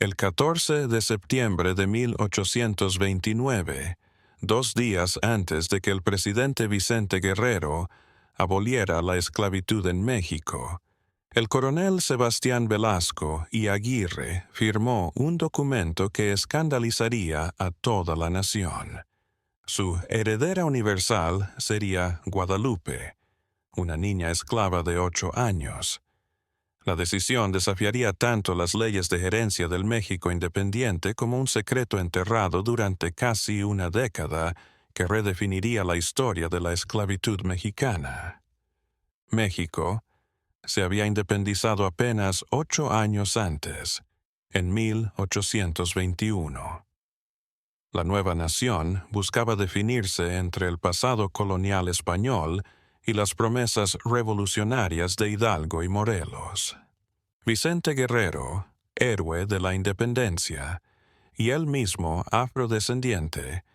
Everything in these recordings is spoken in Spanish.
El 14 de septiembre de 1829, 2 días antes de que el presidente Vicente Guerrero aboliera la esclavitud en México, el coronel Sebastián Velasco y Aguirre firmó un documento que escandalizaría a toda la nación. Su heredera universal sería Guadalupe, una niña esclava de 8 años. La decisión desafiaría tanto las leyes de herencia del México independiente como un secreto enterrado durante casi una década que redefiniría la historia de la esclavitud mexicana. México se había independizado apenas 8 años antes, en 1821. La nueva nación buscaba definirse entre el pasado colonial español y las promesas revolucionarias de Hidalgo y Morelos. Vicente Guerrero, héroe de la independencia, y él mismo afrodescendiente,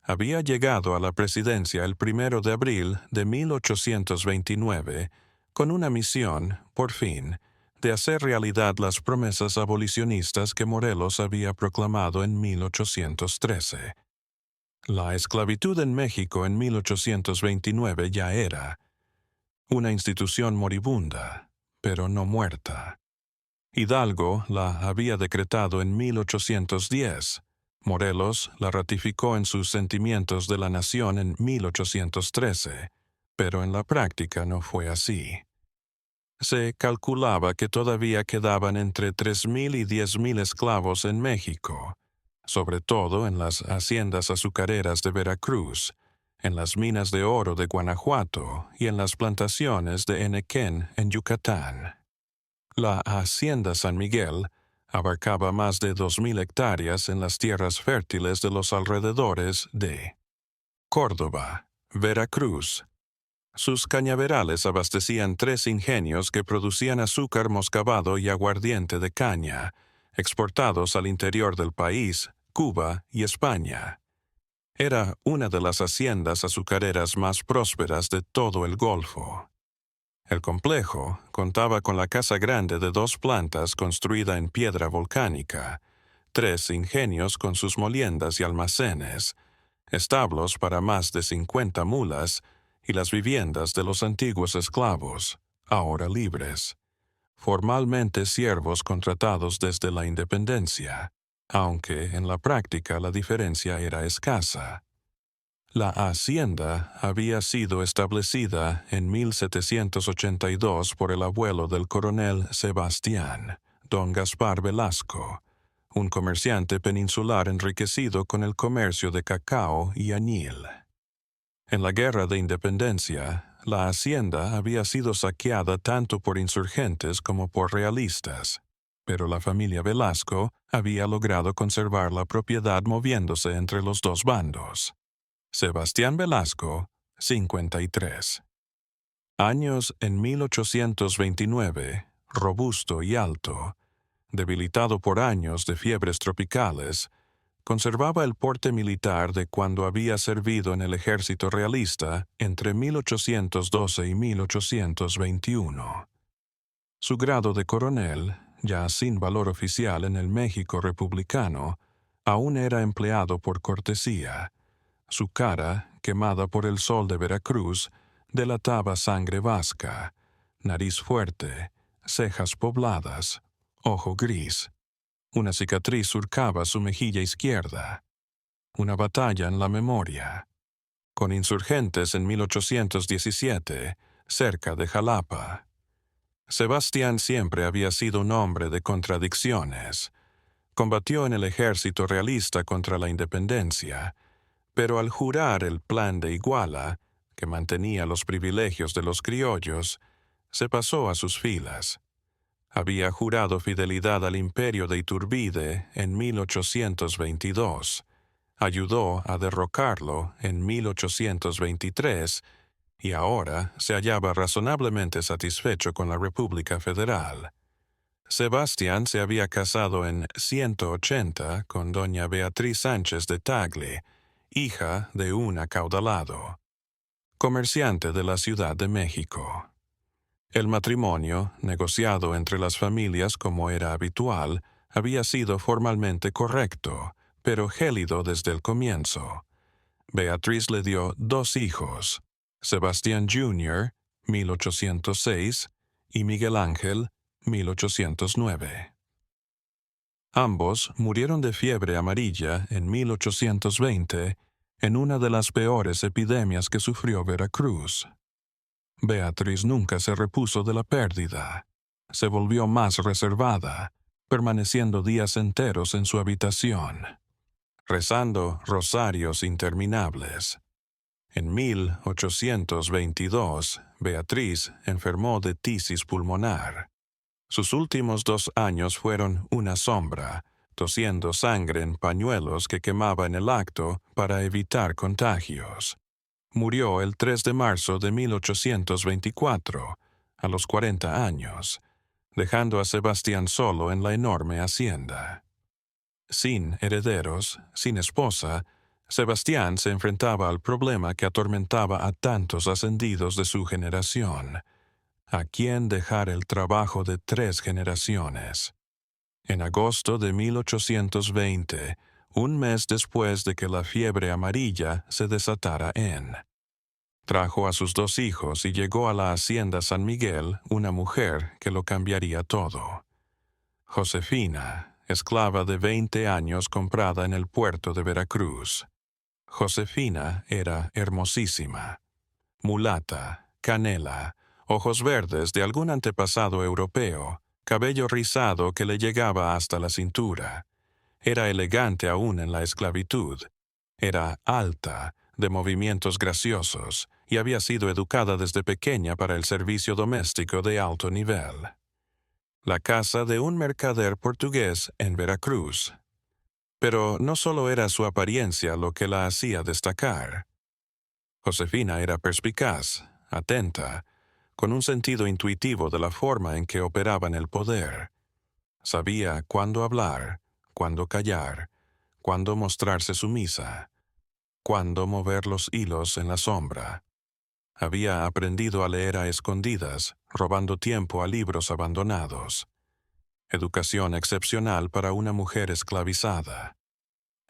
había llegado a la presidencia el 1 de abril de 1829 con una misión, por fin, de hacer realidad las promesas abolicionistas que Morelos había proclamado en 1813. La esclavitud en México en 1829 ya era una institución moribunda, pero no muerta. Hidalgo la había decretado en 1810. Morelos la ratificó en sus sentimientos de la nación en 1813, pero en la práctica no fue así. Se calculaba que todavía quedaban entre 3,000 y 10,000 esclavos en México, sobre todo en las haciendas azucareras de Veracruz, en las minas de oro de Guanajuato y en las plantaciones de Enequén en Yucatán. La hacienda San Miguel abarcaba más de 2,000 hectáreas en las tierras fértiles de los alrededores de Córdoba, Veracruz. Sus cañaverales abastecían 3 ingenios que producían azúcar moscabado y aguardiente de caña, exportados al interior del país, Cuba y España. Era una de las haciendas azucareras más prósperas de todo el Golfo. El complejo contaba con la casa grande de 2 plantas construida en piedra volcánica, 3 ingenios con sus moliendas y almacenes, establos para más de 50 mulas y las viviendas de los antiguos esclavos, ahora libres, formalmente siervos contratados desde la independencia, aunque en la práctica la diferencia era escasa. La hacienda había sido establecida en 1782 por el abuelo del coronel Sebastián, don Gaspar Velasco, un comerciante peninsular enriquecido con el comercio de cacao y añil. En la Guerra de Independencia, la hacienda había sido saqueada tanto por insurgentes como por realistas, pero la familia Velasco había logrado conservar la propiedad moviéndose entre los 2 bandos. Sebastián Velasco, 53. Años en 1829, robusto y alto, debilitado por años de fiebres tropicales, conservaba el porte militar de cuando había servido en el ejército realista entre 1812 y 1821. Su grado de coronel, ya sin valor oficial en el México republicano, aún era empleado por cortesía. Su cara, quemada por el sol de Veracruz, delataba sangre vasca, nariz fuerte, cejas pobladas, ojo gris. Una cicatriz surcaba su mejilla izquierda. Una batalla en la memoria. Con insurgentes en 1817, cerca de Jalapa. Sebastián siempre había sido un hombre de contradicciones. Combatió en el ejército realista contra la independencia, pero al jurar el Plan de Iguala, que mantenía los privilegios de los criollos, se pasó a sus filas. Había jurado fidelidad al imperio de Iturbide en 1822, ayudó a derrocarlo en 1823 y ahora se hallaba razonablemente satisfecho con la República Federal. Sebastián se había casado en 180 con doña Beatriz Sánchez de Tagle, hija de un acaudalado comerciante de la Ciudad de México. El matrimonio, negociado entre las familias como era habitual, había sido formalmente correcto, pero gélido desde el comienzo. Beatriz le dio 2 hijos, Sebastián Jr., 1806, y Miguel Ángel, 1809. Ambos murieron de fiebre amarilla en 1820, en una de las peores epidemias que sufrió Veracruz. Beatriz nunca se repuso de la pérdida. Se volvió más reservada, permaneciendo días enteros en su habitación, rezando rosarios interminables. En 1822, Beatriz enfermó de tisis pulmonar. Sus últimos 2 años fueron una sombra, tosiendo sangre en pañuelos que quemaba en el acto para evitar contagios. Murió el 3 de marzo de 1824, a los 40 años, dejando a Sebastián solo en la enorme hacienda. Sin herederos, sin esposa, Sebastián se enfrentaba al problema que atormentaba a tantos ascendidos de su generación: ¿a quién dejar el trabajo de 3 generaciones? En agosto de 1820, un mes después de que la fiebre amarilla se desatara trajo a sus 2 hijos y llegó a la hacienda San Miguel una mujer que lo cambiaría todo. Josefina, esclava de 20 años comprada en el puerto de Veracruz. Josefina era hermosísima. Mulata, canela, ojos verdes de algún antepasado europeo, cabello rizado que le llegaba hasta la cintura. Era elegante aún en la esclavitud. Era alta, de movimientos graciosos, y había sido educada desde pequeña para el servicio doméstico de alto nivel. La casa de un mercader portugués en Veracruz. Pero no solo era su apariencia lo que la hacía destacar. Josefina era perspicaz, atenta, con un sentido intuitivo de la forma en que operaban el poder. Sabía cuándo hablar, cuándo callar, cuándo mostrarse sumisa, cuándo mover los hilos en la sombra. Había aprendido a leer a escondidas, robando tiempo a libros abandonados. Educación excepcional para una mujer esclavizada.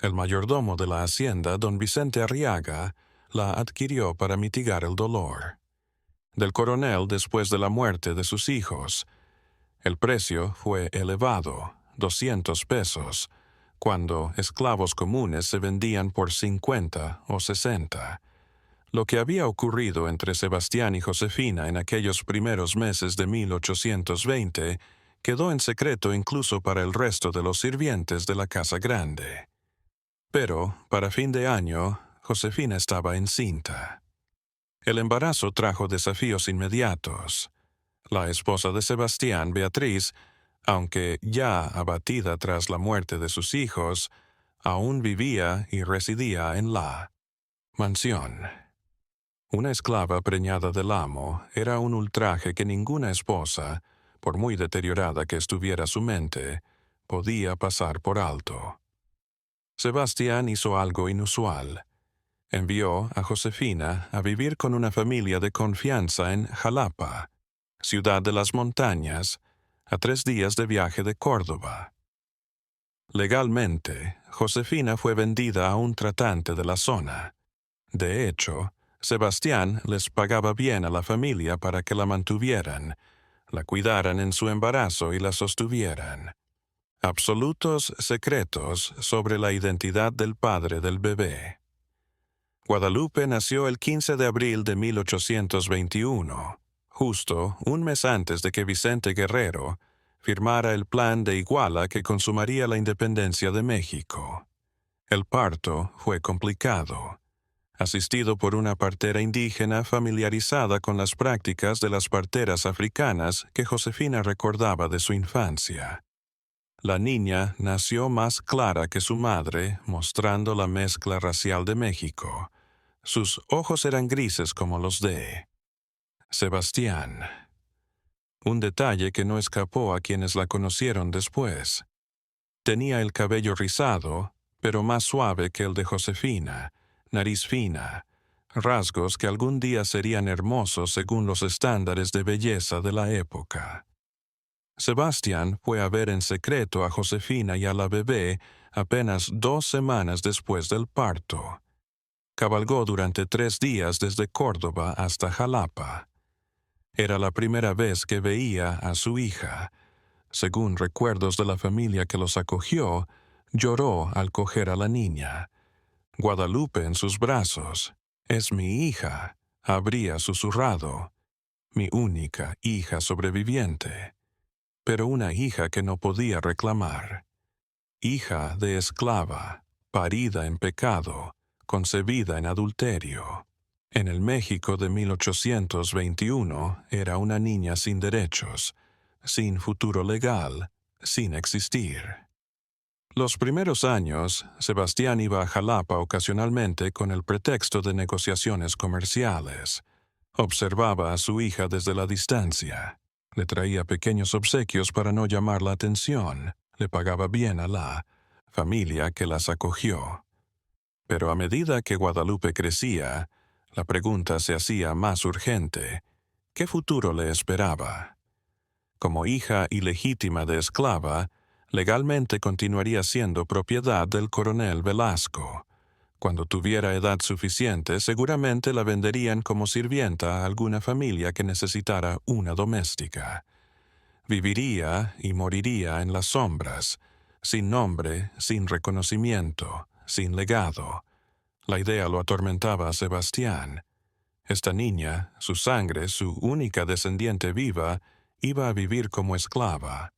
El mayordomo de la hacienda, don Vicente Arriaga, la adquirió para mitigar el dolor. Del coronel después de la muerte de sus hijos. El precio fue elevado, 200 pesos, cuando esclavos comunes se vendían por 50 o 60. Lo que había ocurrido entre Sebastián y Josefina en aquellos primeros meses de 1820 quedó en secreto incluso para el resto de los sirvientes de la Casa Grande. Pero, para fin de año, Josefina estaba encinta. El embarazo trajo desafíos inmediatos. La esposa de Sebastián, Beatriz, aunque ya abatida tras la muerte de sus hijos, aún vivía y residía en la mansión. Una esclava preñada del amo era un ultraje que ninguna esposa, por muy deteriorada que estuviera su mente, podía pasar por alto. Sebastián hizo algo inusual. Envió a Josefina a vivir con una familia de confianza en Jalapa, ciudad de las montañas, a 3 días de viaje de Córdoba. Legalmente, Josefina fue vendida a un tratante de la zona. De hecho, Sebastián les pagaba bien a la familia para que la mantuvieran, la cuidaran en su embarazo y la sostuvieran. Absolutos secretos sobre la identidad del padre del bebé. Guadalupe nació el 15 de abril de 1821, justo un mes antes de que Vicente Guerrero firmara el Plan de Iguala que consumaría la independencia de México. El parto fue complicado, asistido por una partera indígena familiarizada con las prácticas de las parteras africanas que Josefina recordaba de su infancia. La niña nació más clara que su madre, mostrando la mezcla racial de México. Sus ojos eran grises como los de Sebastián. Un detalle que no escapó a quienes la conocieron después. Tenía el cabello rizado, pero más suave que el de Josefina, nariz fina, rasgos que algún día serían hermosos según los estándares de belleza de la época. Sebastián fue a ver en secreto a Josefina y a la bebé apenas 2 semanas después del parto. Cabalgó durante 3 días desde Córdoba hasta Jalapa. Era la primera vez que veía a su hija. Según recuerdos de la familia que los acogió, lloró al coger a la niña. Guadalupe en sus brazos. «Es mi hija», habría susurrado. «Mi única hija sobreviviente». Pero una hija que no podía reclamar. Hija de esclava, parida en pecado, concebida en adulterio. En el México de 1821 era una niña sin derechos, sin futuro legal, sin existir. Los primeros años, Sebastián iba a Jalapa ocasionalmente con el pretexto de negociaciones comerciales. Observaba a su hija desde la distancia. Le traía pequeños obsequios para no llamar la atención. Le pagaba bien a la familia que las acogió. Pero a medida que Guadalupe crecía, la pregunta se hacía más urgente. ¿Qué futuro le esperaba? Como hija ilegítima de esclava, legalmente continuaría siendo propiedad del coronel Velasco. Cuando tuviera edad suficiente, seguramente la venderían como sirvienta a alguna familia que necesitara una doméstica. Viviría y moriría en las sombras, sin nombre, sin reconocimiento, sin legado. La idea lo atormentaba a Sebastián. Esta niña, su sangre, su única descendiente viva, iba a vivir como esclava.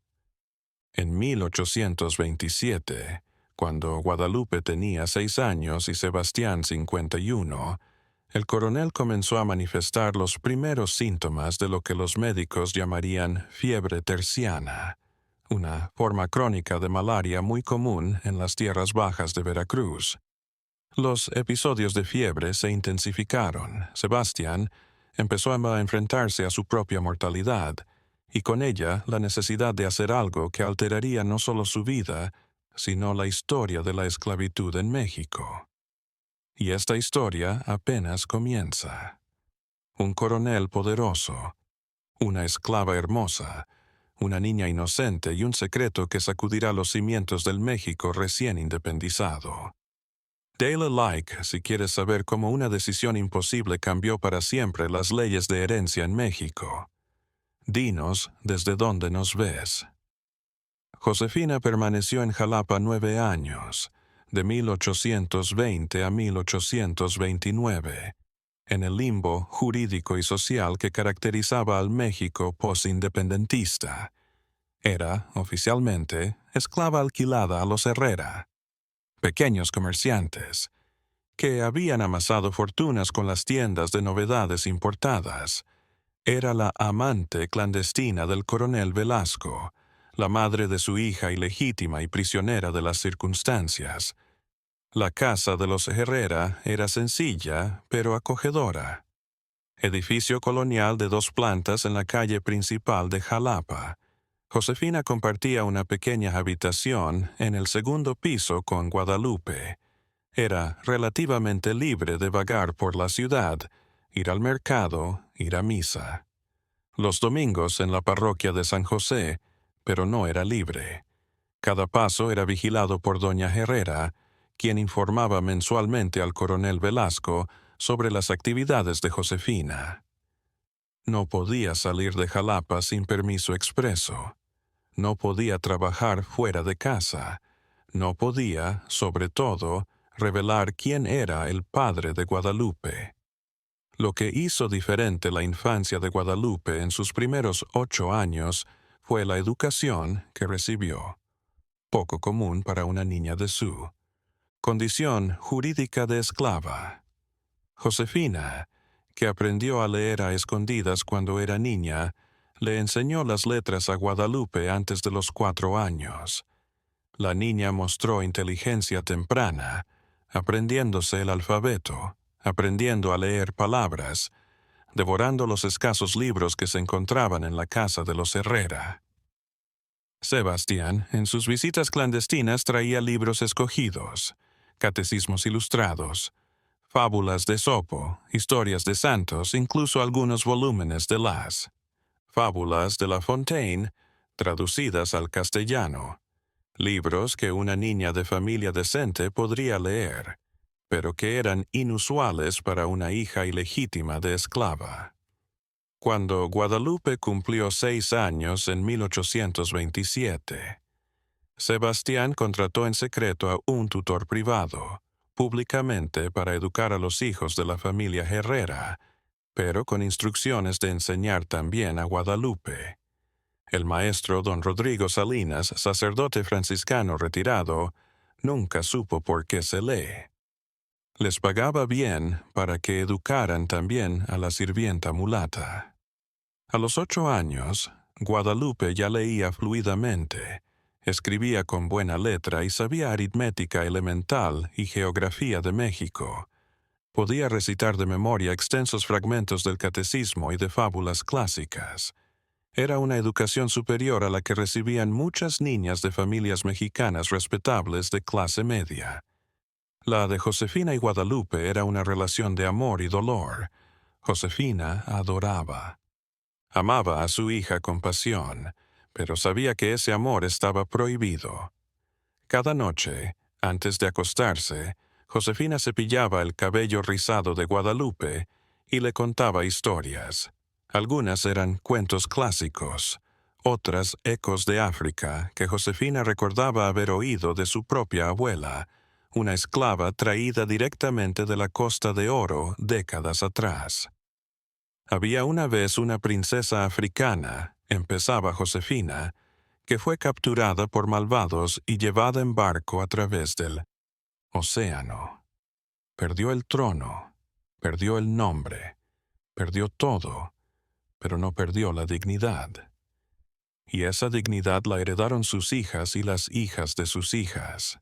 En 1827, cuando Guadalupe tenía 6 años y Sebastián 51, el coronel comenzó a manifestar los primeros síntomas de lo que los médicos llamarían fiebre terciana, una forma crónica de malaria muy común en las tierras bajas de Veracruz. Los episodios de fiebre se intensificaron. Sebastián empezó a enfrentarse a su propia mortalidad, y con ella la necesidad de hacer algo que alteraría no solo su vida, sino la historia de la esclavitud en México. Y esta historia apenas comienza. Un coronel poderoso, una esclava hermosa, una niña inocente y un secreto que sacudirá los cimientos del México recién independizado. Dale like si quieres saber cómo una decisión imposible cambió para siempre las leyes de herencia en México. Dinos desde dónde nos ves. Josefina permaneció en Jalapa 9 años, de 1820 a 1829, en el limbo jurídico y social que caracterizaba al México postindependentista. Era, oficialmente, esclava alquilada a los Herrera, pequeños comerciantes, que habían amasado fortunas con las tiendas de novedades importadas. Era la amante clandestina del coronel Velasco, la madre de su hija ilegítima y prisionera de las circunstancias. La casa de los Herrera era sencilla, pero acogedora. Edificio colonial de 2 plantas en la calle principal de Jalapa. Josefina compartía una pequeña habitación en el segundo piso con Guadalupe. Era relativamente libre de vagar por la ciudad, ir al mercado, ir a misa. Los domingos en la parroquia de San José, pero no era libre. Cada paso era vigilado por doña Herrera, quien informaba mensualmente al coronel Velasco sobre las actividades de Josefina. No podía salir de Jalapa sin permiso expreso. No podía trabajar fuera de casa. No podía, sobre todo, revelar quién era el padre de Guadalupe. Lo que hizo diferente la infancia de Guadalupe en sus primeros 8 años fue la educación que recibió, poco común para una niña de su condición jurídica de esclava. Josefina, que aprendió a leer a escondidas cuando era niña, le enseñó las letras a Guadalupe antes de los 4 años. La niña mostró inteligencia temprana, aprendiéndose el alfabeto, aprendiendo a leer palabras, devorando los escasos libros que se encontraban en la casa de los Herrera. Sebastián, en sus visitas clandestinas, traía libros escogidos, catecismos ilustrados, fábulas de Esopo, historias de santos, incluso algunos volúmenes de las fábulas de La Fontaine, traducidas al castellano, libros que una niña de familia decente podría leer, pero que eran inusuales para una hija ilegítima de esclava. Cuando Guadalupe cumplió 6 años en 1827, Sebastián contrató en secreto a un tutor privado, públicamente para educar a los hijos de la familia Herrera, pero con instrucciones de enseñar también a Guadalupe. El maestro don Rodrigo Salinas, sacerdote franciscano retirado, nunca supo por qué se lee. Les pagaba bien para que educaran también a la sirvienta mulata. A los 8 años, Guadalupe ya leía fluidamente, escribía con buena letra y sabía aritmética elemental y geografía de México. Podía recitar de memoria extensos fragmentos del catecismo y de fábulas clásicas. Era una educación superior a la que recibían muchas niñas de familias mexicanas respetables de clase media. La de Josefina y Guadalupe era una relación de amor y dolor. Josefina adoraba. Amaba a su hija con pasión, pero sabía que ese amor estaba prohibido. Cada noche, antes de acostarse, Josefina cepillaba el cabello rizado de Guadalupe y le contaba historias. Algunas eran cuentos clásicos, otras ecos de África que Josefina recordaba haber oído de su propia abuela, una esclava traída directamente de la Costa de Oro décadas atrás. Había una vez una princesa africana, empezaba Josefina, que fue capturada por malvados y llevada en barco a través del océano. Perdió el trono, perdió el nombre, perdió todo, pero no perdió la dignidad. Y esa dignidad la heredaron sus hijas y las hijas de sus hijas.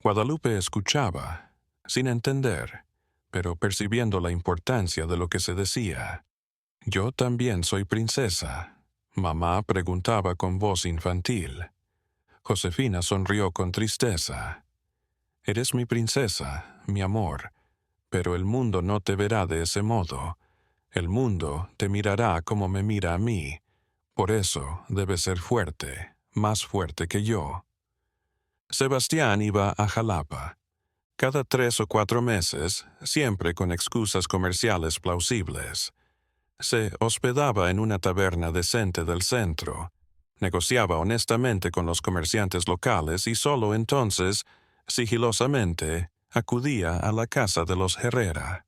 Guadalupe escuchaba, sin entender, pero percibiendo la importancia de lo que se decía. «Yo también soy princesa», mamá preguntaba con voz infantil. Josefina sonrió con tristeza. «Eres mi princesa, mi amor, pero el mundo no te verá de ese modo. El mundo te mirará como me mira a mí. Por eso debes ser fuerte, más fuerte que yo». Sebastián iba a Jalapa. Cada 3 o 4 meses, siempre con excusas comerciales plausibles. Se hospedaba en una taberna decente del centro, negociaba honestamente con los comerciantes locales y solo entonces, sigilosamente, acudía a la casa de los Herrera.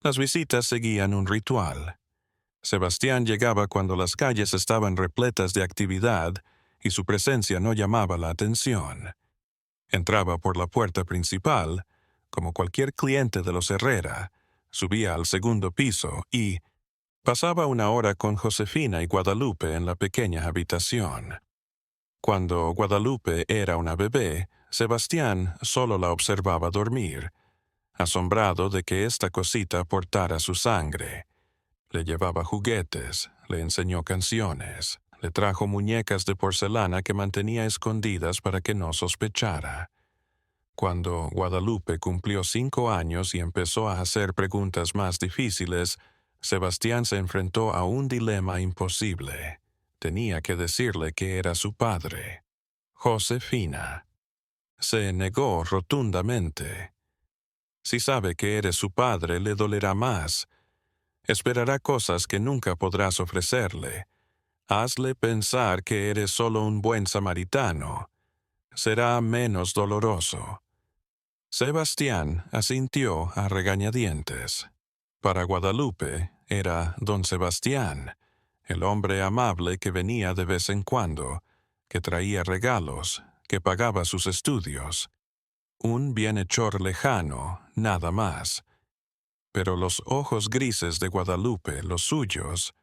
Las visitas seguían un ritual. Sebastián llegaba cuando las calles estaban repletas de actividad y su presencia no llamaba la atención. Entraba por la puerta principal, como cualquier cliente de los Herrera, subía al segundo piso y pasaba una hora con Josefina y Guadalupe en la pequeña habitación. Cuando Guadalupe era una bebé, Sebastián solo la observaba dormir, asombrado de que esta cosita portara su sangre. Le llevaba juguetes, le enseñó canciones, le trajo muñecas de porcelana que mantenía escondidas para que no sospechara. Cuando Guadalupe cumplió 5 años y empezó a hacer preguntas más difíciles, Sebastián se enfrentó a un dilema imposible. Tenía que decirle que era su padre. Josefina. Se negó rotundamente. Si sabe que eres su padre, le dolerá más. Esperará cosas que nunca podrás ofrecerle. Hazle pensar que eres solo un buen samaritano. Será menos doloroso. Sebastián asintió a regañadientes. Para Guadalupe era don Sebastián, el hombre amable que venía de vez en cuando, que traía regalos, que pagaba sus estudios. Un bienhechor lejano, nada más. Pero los ojos grises de Guadalupe, los suyos,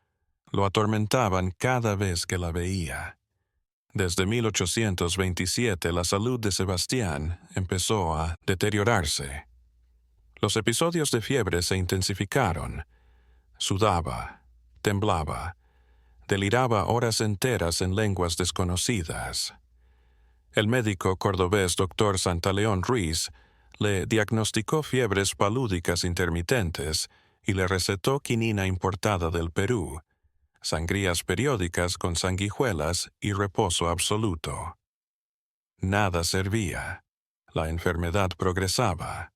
lo atormentaban cada vez que la veía. Desde 1827 la salud de Sebastián empezó a deteriorarse. Los episodios de fiebre se intensificaron. Sudaba, temblaba, deliraba horas enteras en lenguas desconocidas. El médico cordobés Dr. Santaleón Ruiz le diagnosticó fiebres palúdicas intermitentes y le recetó quinina importada del Perú. sangrías periódicas con sanguijuelas y reposo absoluto. Nada servía. La enfermedad progresaba.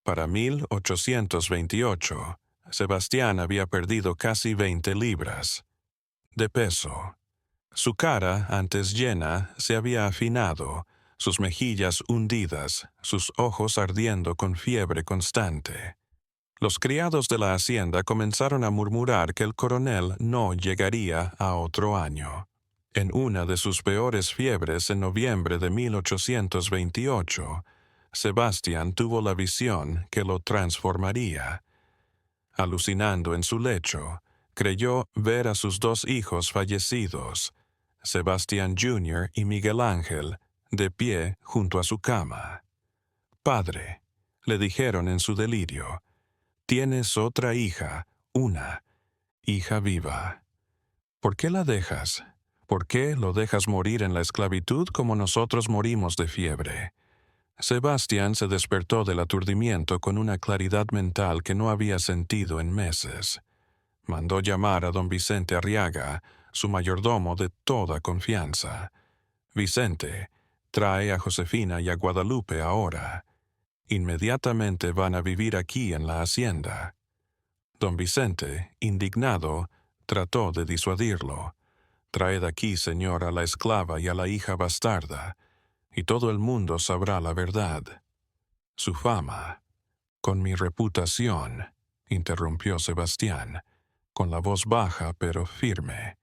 Para 1828, Sebastián había perdido casi 20 libras de peso. Su cara, antes llena, se había afinado, sus mejillas hundidas, sus ojos ardiendo con fiebre constante. Los criados de la hacienda comenzaron a murmurar que el coronel no llegaría a otro año. En una de sus peores fiebres en noviembre de 1828, Sebastián tuvo la visión que lo transformaría. Alucinando en su lecho, creyó ver a sus dos hijos fallecidos, Sebastián Jr. y Miguel Ángel, de pie junto a su cama. «Padre», le dijeron en su delirio, «tienes otra hija, una hija viva. ¿Por qué la dejas? ¿Por qué lo dejas morir en la esclavitud como nosotros morimos de fiebre?» Sebastián se despertó del aturdimiento con una claridad mental que no había sentido en meses. Mandó llamar a don Vicente Arriaga, su mayordomo de toda confianza. «Vicente, trae a Josefina y a Guadalupe ahora. Inmediatamente van a vivir aquí en la hacienda». Don Vicente, indignado, trató de disuadirlo. «Traed aquí, señor, a la esclava y a la hija bastarda, y todo el mundo sabrá la verdad». «Su fama, con mi reputación», interrumpió Sebastián, con la voz baja pero firme.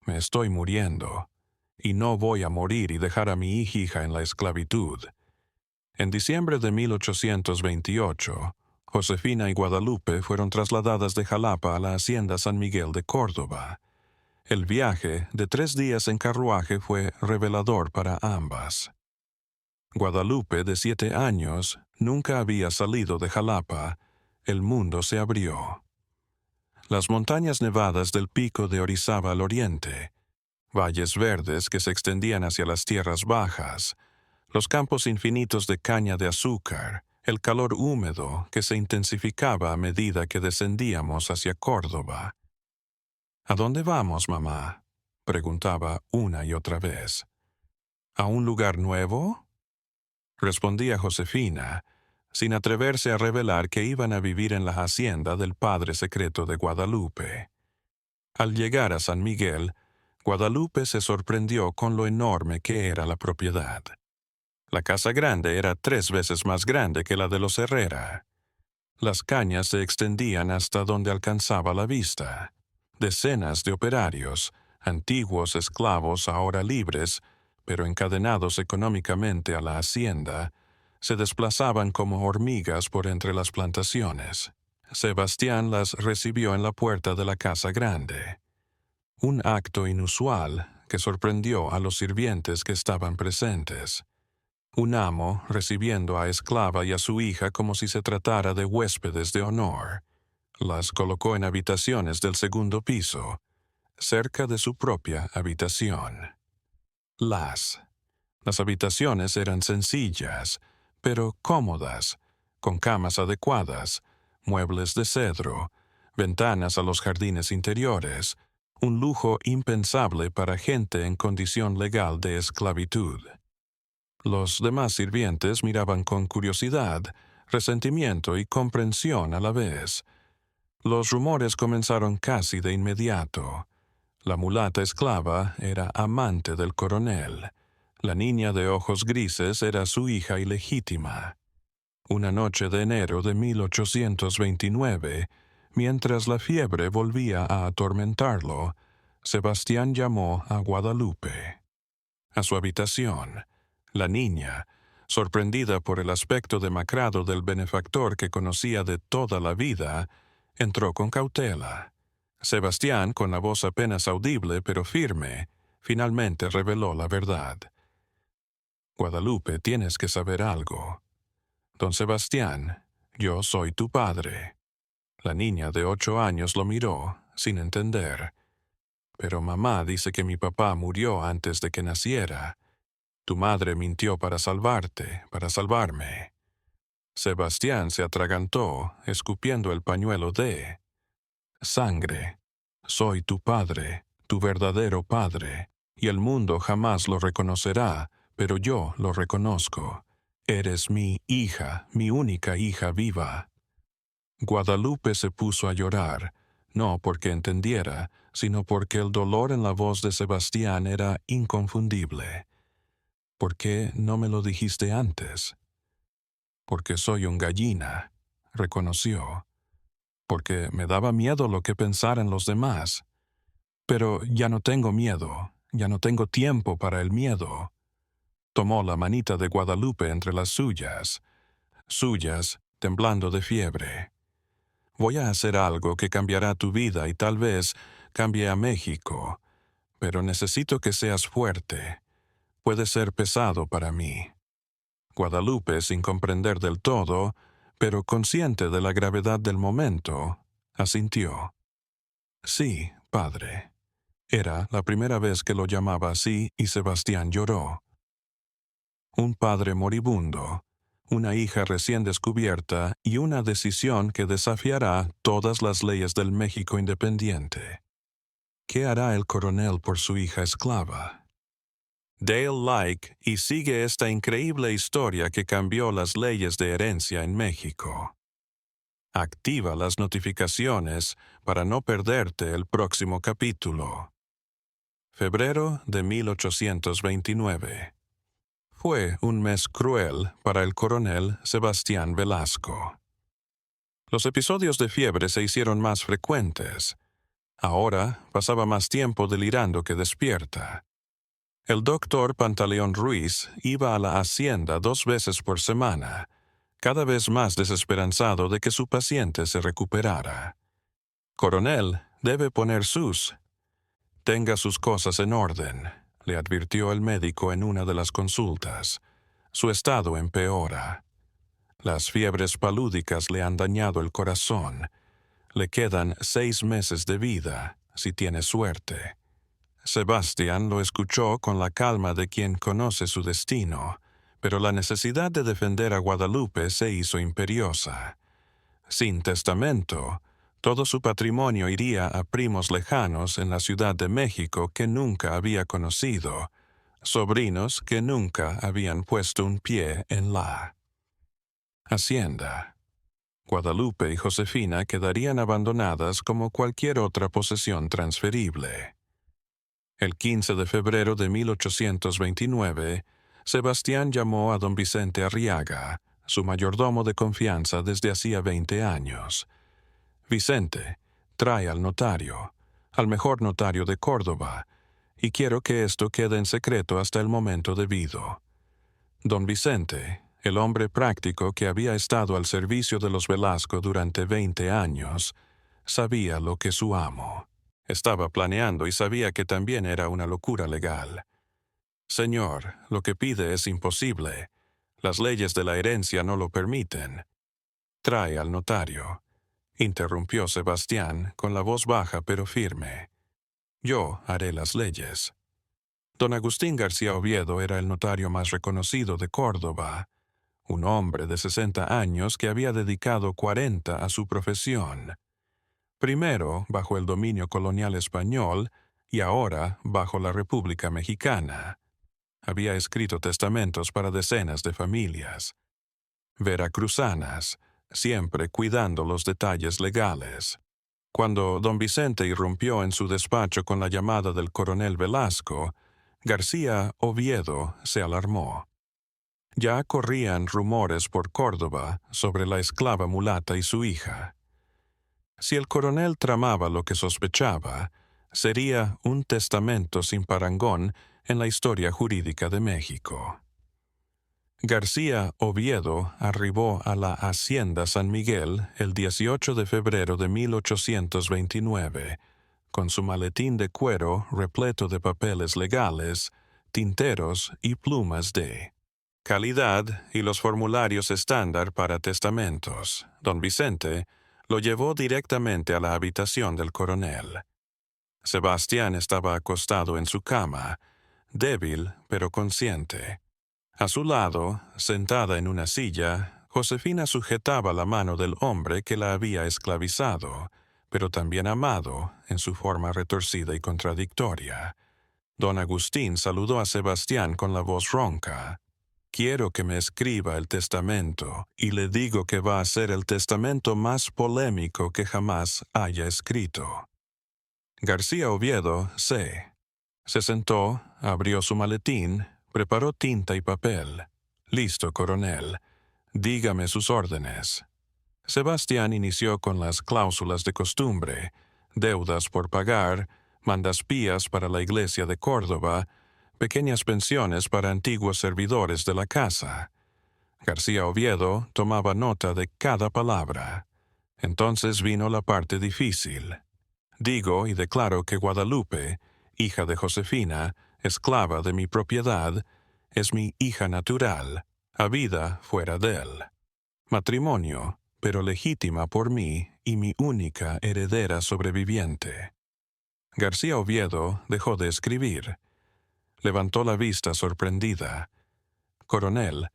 «Me estoy muriendo, y no voy a morir y dejar a mi hija en la esclavitud». En diciembre de 1828, Josefina y Guadalupe fueron trasladadas de Jalapa a la hacienda San Miguel de Córdoba. El viaje de 3 días en carruaje fue revelador para ambas. Guadalupe, de 7 años, nunca había salido de Jalapa. El mundo se abrió. Las montañas nevadas del pico de Orizaba al oriente, valles verdes que se extendían hacia las tierras bajas, los campos infinitos de caña de azúcar, el calor húmedo que se intensificaba a medida que descendíamos hacia Córdoba. «¿A dónde vamos, mamá?», preguntaba una y otra vez. «¿A un lugar nuevo?», respondía Josefina, sin atreverse a revelar que iban a vivir en la hacienda del padre secreto de Guadalupe. Al llegar a San Miguel, Guadalupe se sorprendió con lo enorme que era la propiedad. La casa grande era 3 veces más grande que la de los Herrera. Las cañas se extendían hasta donde alcanzaba la vista. Decenas de operarios, antiguos esclavos ahora libres, pero encadenados económicamente a la hacienda, se desplazaban como hormigas por entre las plantaciones. Sebastián las recibió en la puerta de la casa grande. Un acto inusual que sorprendió a los sirvientes que estaban presentes. Un amo recibiendo a esclava y a su hija como si se tratara de huéspedes de honor. Las colocó en habitaciones del segundo piso, cerca de su propia habitación. Las habitaciones eran sencillas, pero cómodas, con camas adecuadas, muebles de cedro, ventanas a los jardines interiores, un lujo impensable para gente en condición legal de esclavitud. Los demás sirvientes miraban con curiosidad, resentimiento y comprensión a la vez. Los rumores comenzaron casi de inmediato. La mulata esclava era amante del coronel. La niña de ojos grises era su hija ilegítima. Una noche de enero de 1829, mientras la fiebre volvía a atormentarlo, Sebastián llamó a Guadalupe. A su habitación, la niña, sorprendida por el aspecto demacrado del benefactor que conocía de toda la vida, entró con cautela. Sebastián, con la voz apenas audible pero firme, finalmente reveló la verdad. «Guadalupe, tienes que saber algo. Don Sebastián, yo soy tu padre». La niña de 8 años lo miró, sin entender. «Pero mamá dice que mi papá murió antes de que naciera. Tu madre mintió para salvarte, para salvarme». Sebastián se atragantó, escupiendo el pañuelo de sangre Soy tu padre, tu verdadero padre, y el mundo jamás lo reconocerá, pero yo lo reconozco. Eres mi hija, mi única hija viva. Guadalupe se puso a llorar, no porque entendiera, sino porque el dolor en la voz de Sebastián era inconfundible. ¿Por qué no me lo dijiste antes? Porque soy un gallina, reconoció. Porque me daba miedo lo que pensaran los demás. Pero ya no tengo miedo, ya no tengo tiempo para el miedo. Tomó la manita de Guadalupe entre las suyas, temblando de fiebre. Voy a hacer algo que cambiará tu vida y tal vez cambie a México, pero necesito que seas fuerte. Puede ser pesado para mí. Guadalupe, sin comprender del todo, pero consciente de la gravedad del momento, asintió. Sí, padre. Era la primera vez que lo llamaba así y Sebastián lloró. Un padre moribundo, una hija recién descubierta y una decisión que desafiará todas las leyes del México independiente. ¿Qué hará el coronel por su hija esclava? Dale like y sigue esta increíble historia que cambió las leyes de herencia en México. Activa las notificaciones para no perderte el próximo capítulo. Febrero de 1829. Fue un mes cruel para el coronel Sebastián Velasco. Los episodios de fiebre se hicieron más frecuentes. Ahora pasaba más tiempo delirando que despierta. El doctor Pantaleón Ruiz iba a la hacienda 2 veces por semana, cada vez más desesperanzado de que su paciente se recuperara. Coronel, debe poner tenga sus cosas en orden, le advirtió el médico en una de las consultas. Su estado empeora. Las fiebres palúdicas le han dañado el corazón. Le quedan 6 meses de vida, si tiene suerte. Sebastián lo escuchó con la calma de quien conoce su destino, pero la necesidad de defender a Guadalupe se hizo imperiosa. Sin testamento, todo su patrimonio iría a primos lejanos en la Ciudad de México que nunca había conocido, sobrinos que nunca habían puesto un pie en la hacienda. Guadalupe y Josefina quedarían abandonadas como cualquier otra posesión transferible. El 15 de febrero de 1829, Sebastián llamó a don Vicente Arriaga, su mayordomo de confianza desde hacía 20 años. Vicente, trae al notario, al mejor notario de Córdoba, y quiero que esto quede en secreto hasta el momento debido. Don Vicente, el hombre práctico que había estado al servicio de los Velasco durante 20 años, sabía lo que su amo estaba planeando y sabía que también era una locura legal. Señor, lo que pide es imposible. Las leyes de la herencia no lo permiten. Trae al notario, interrumpió Sebastián con la voz baja pero firme. Yo haré las leyes. Don Agustín García Oviedo era el notario más reconocido de Córdoba, un hombre de 60 años que había dedicado 40 a su profesión. Primero bajo el dominio colonial español y ahora bajo la República Mexicana. Había escrito testamentos para decenas de familias veracruzanas, siempre cuidando los detalles legales. Cuando don Vicente irrumpió en su despacho con la llamada del coronel Velasco, García Oviedo se alarmó. Ya corrían rumores por Córdoba sobre la esclava mulata y su hija. Si el coronel tramaba lo que sospechaba, sería un testamento sin parangón en la historia jurídica de México. García Oviedo arribó a la Hacienda San Miguel el 18 de febrero de 1829, con su maletín de cuero repleto de papeles legales, tinteros y plumas de calidad y los formularios estándar para testamentos. Don Vicente lo llevó directamente a la habitación del coronel. Sebastián estaba acostado en su cama, débil pero consciente. A su lado, sentada en una silla, Josefina sujetaba la mano del hombre que la había esclavizado, pero también amado en su forma retorcida y contradictoria. Don Agustín saludó a Sebastián con la voz ronca. Quiero que me escriba el testamento, y le digo que va a ser el testamento más polémico que jamás haya escrito. García Oviedo, C. Se sentó, abrió su maletín, preparó tinta y papel. Listo, coronel. Dígame sus órdenes. Sebastián inició con las cláusulas de costumbre, deudas por pagar, mandaspías para la iglesia de Córdoba, pequeñas pensiones para antiguos servidores de la casa. García Oviedo tomaba nota de cada palabra. Entonces vino la parte difícil. Digo y declaro que Guadalupe, hija de Josefina, esclava de mi propiedad, es mi hija natural, habida fuera de él. Matrimonio, pero legítima por mí y mi única heredera sobreviviente. García Oviedo dejó de escribir. Levantó la vista sorprendida. Coronel,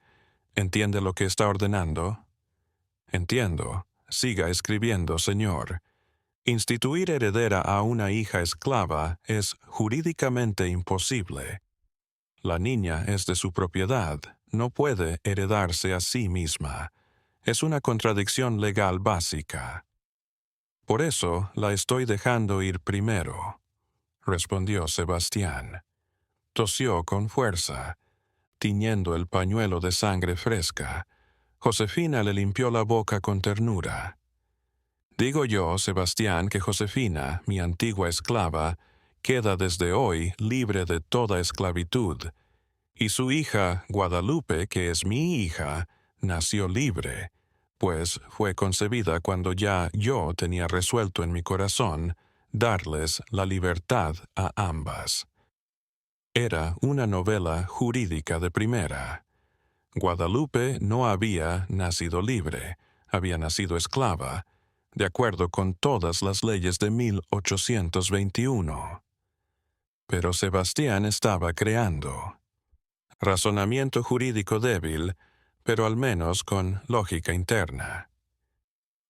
¿entiende lo que está ordenando? Entiendo. Siga escribiendo, señor. Instituir heredera a una hija esclava es jurídicamente imposible. La niña es de su propiedad, no puede heredarse a sí misma. Es una contradicción legal básica. Por eso la estoy dejando ir primero, respondió Sebastián. Tosió con fuerza, tiñendo el pañuelo de sangre fresca. Josefina le limpió la boca con ternura. Digo yo, Sebastián, que Josefina, mi antigua esclava, queda desde hoy libre de toda esclavitud, y su hija, Guadalupe, que es mi hija, nació libre, pues fue concebida cuando ya yo tenía resuelto en mi corazón darles la libertad a ambas. Era una novela jurídica de primera. Guadalupe no había nacido libre, había nacido esclava, de acuerdo con todas las leyes de 1821. Pero Sebastián estaba creando. Razonamiento jurídico débil, pero al menos con lógica interna.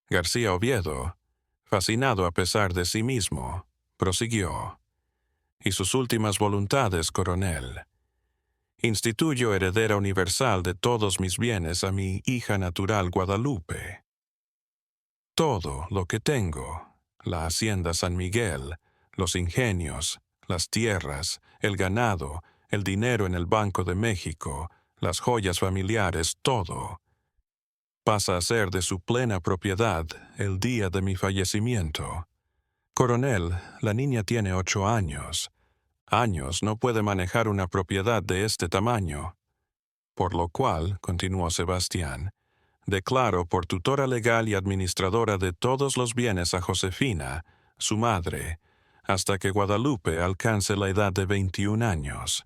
García Oviedo, fascinado a pesar de sí mismo, prosiguió. Y sus últimas voluntades, coronel. Instituyo heredera universal de todos mis bienes a mi hija natural Guadalupe. Todo lo que tengo, la hacienda San Miguel, los ingenios, las tierras, el ganado, el dinero en el Banco de México, las joyas familiares, todo, pasa a ser de su plena propiedad el día de mi fallecimiento. Coronel, la niña tiene 8 años. Años no puede manejar una propiedad de este tamaño. Por lo cual, continuó Sebastián, declaro por tutora legal y administradora de todos los bienes a Josefina, su madre, hasta que Guadalupe alcance la edad de 21 años.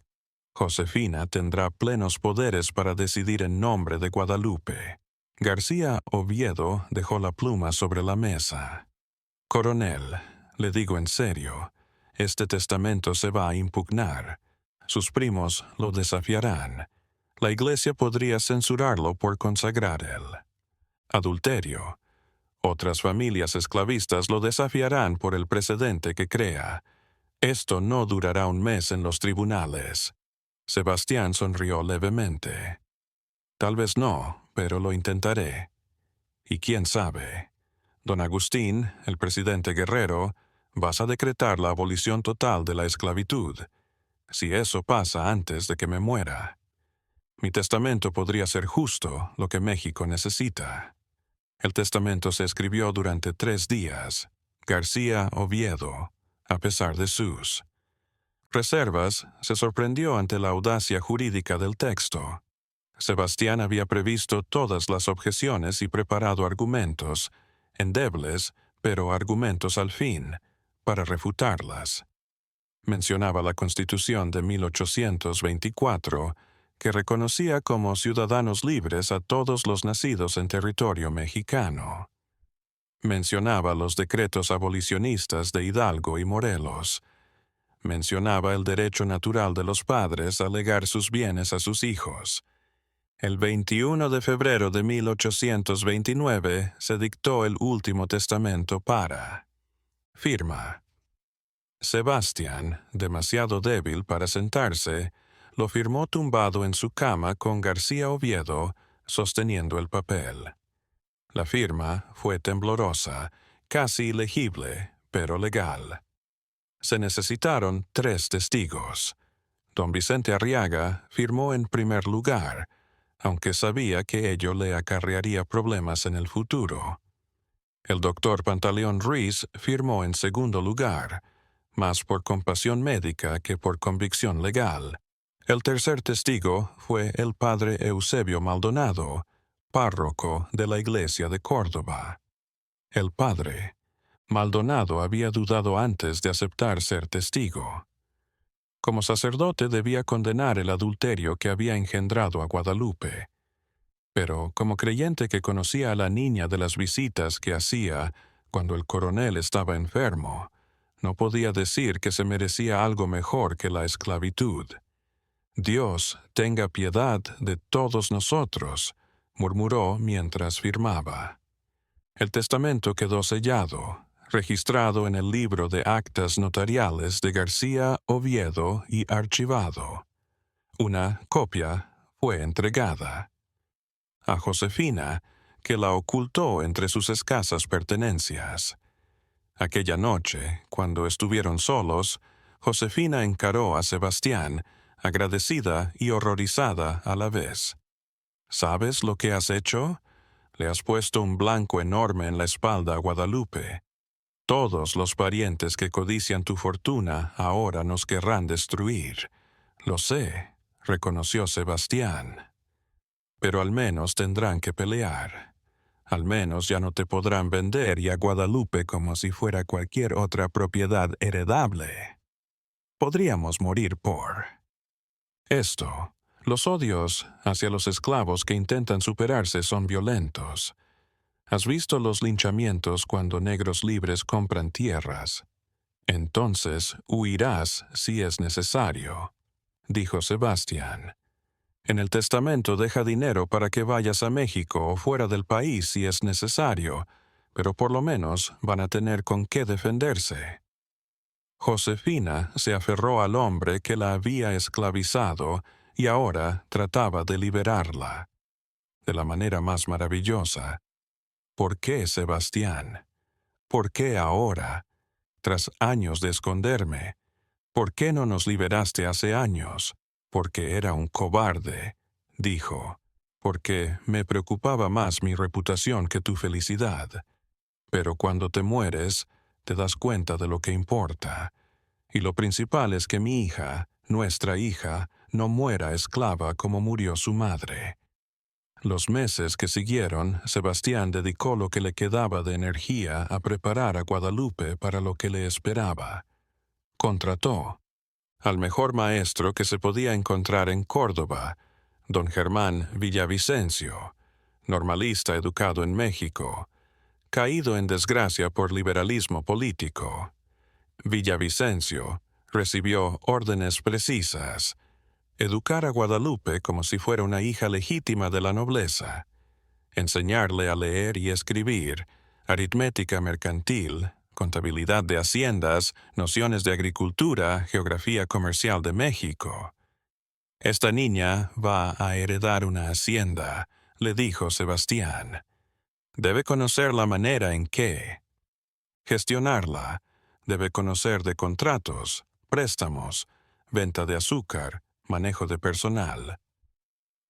Josefina tendrá plenos poderes para decidir en nombre de Guadalupe. García Oviedo dejó la pluma sobre la mesa. Coronel, le digo en serio, este testamento se va a impugnar. Sus primos lo desafiarán. La Iglesia podría censurarlo por consagrar el adulterio. Otras familias esclavistas lo desafiarán por el precedente que crea. Esto no durará un mes en los tribunales. Sebastián sonrió levemente. Tal vez no, pero lo intentaré. Y quién sabe. Don Agustín, el presidente Guerrero, vas a decretar la abolición total de la esclavitud. Si eso pasa antes de que me muera. Mi testamento podría ser justo lo que México necesita. El testamento se escribió durante 3 días. García Oviedo, a pesar de sus reservas, se sorprendió ante la audacia jurídica del texto. Sebastián había previsto todas las objeciones y preparado argumentos, endebles, pero argumentos al fin, para refutarlas. Mencionaba la Constitución de 1824, que reconocía como ciudadanos libres a todos los nacidos en territorio mexicano. Mencionaba los decretos abolicionistas de Hidalgo y Morelos. Mencionaba el derecho natural de los padres a legar sus bienes a sus hijos. El 21 de febrero de 1829 se dictó el último testamento para Firma. Sebastián, demasiado débil para sentarse, lo firmó tumbado en su cama con García Oviedo sosteniendo el papel. La firma fue temblorosa, casi ilegible, pero legal. Se necesitaron 3 testigos. Don Vicente Arriaga firmó en primer lugar, aunque sabía que ello le acarrearía problemas en el futuro. El doctor Pantaleón Ruiz firmó en segundo lugar, más por compasión médica que por convicción legal. El tercer testigo fue el padre Eusebio Maldonado, párroco de la iglesia de Córdoba. El padre Maldonado había dudado antes de aceptar ser testigo. Como sacerdote debía condenar el adulterio que había engendrado a Guadalupe. Pero como creyente que conocía a la niña de las visitas que hacía cuando el coronel estaba enfermo, no podía decir que se merecía algo mejor que la esclavitud. Dios tenga piedad de todos nosotros, murmuró mientras firmaba. El testamento quedó sellado, registrado en el libro de actas notariales de García Oviedo y archivado. Una copia fue entregada a Josefina, que la ocultó entre sus escasas pertenencias. Aquella noche, cuando estuvieron solos, Josefina encaró a Sebastián, agradecida y horrorizada a la vez. ¿Sabes lo que has hecho? Le has puesto un blanco enorme en la espalda a Guadalupe. Todos los parientes que codician tu fortuna ahora nos querrán destruir. Lo sé, reconoció Sebastián. Pero al menos tendrán que pelear. Al menos ya no te podrán vender y a Guadalupe como si fuera cualquier otra propiedad heredable. Podríamos morir por esto. Los odios hacia los esclavos que intentan superarse son violentos. ¿Has visto los linchamientos cuando negros libres compran tierras? Entonces huirás si es necesario, dijo Sebastián. En el testamento deja dinero para que vayas a México o fuera del país si es necesario, pero por lo menos van a tener con qué defenderse. Josefina se aferró al hombre que la había esclavizado y ahora trataba de liberarla. De la manera más maravillosa. ¿Por qué, Sebastián? ¿Por qué ahora? Tras años de esconderme. ¿Por qué no nos liberaste hace años? Porque era un cobarde, dijo. Porque me preocupaba más mi reputación que tu felicidad. Pero cuando te mueres, te das cuenta de lo que importa. Y lo principal es que mi hija, nuestra hija, no muera esclava como murió su madre. Los meses que siguieron, Sebastián dedicó lo que le quedaba de energía a preparar a Guadalupe para lo que le esperaba. Contrató al mejor maestro que se podía encontrar en Córdoba, don Germán Villavicencio, normalista educado en México, caído en desgracia por liberalismo político. Villavicencio recibió órdenes precisas: educar a Guadalupe como si fuera una hija legítima de la nobleza, enseñarle a leer y escribir, aritmética mercantil, contabilidad de haciendas, nociones de agricultura, geografía comercial de México. Esta niña va a heredar una hacienda, le dijo Sebastián. Debe conocer la manera en que gestionarla, debe conocer de contratos, préstamos, venta de azúcar, manejo de personal.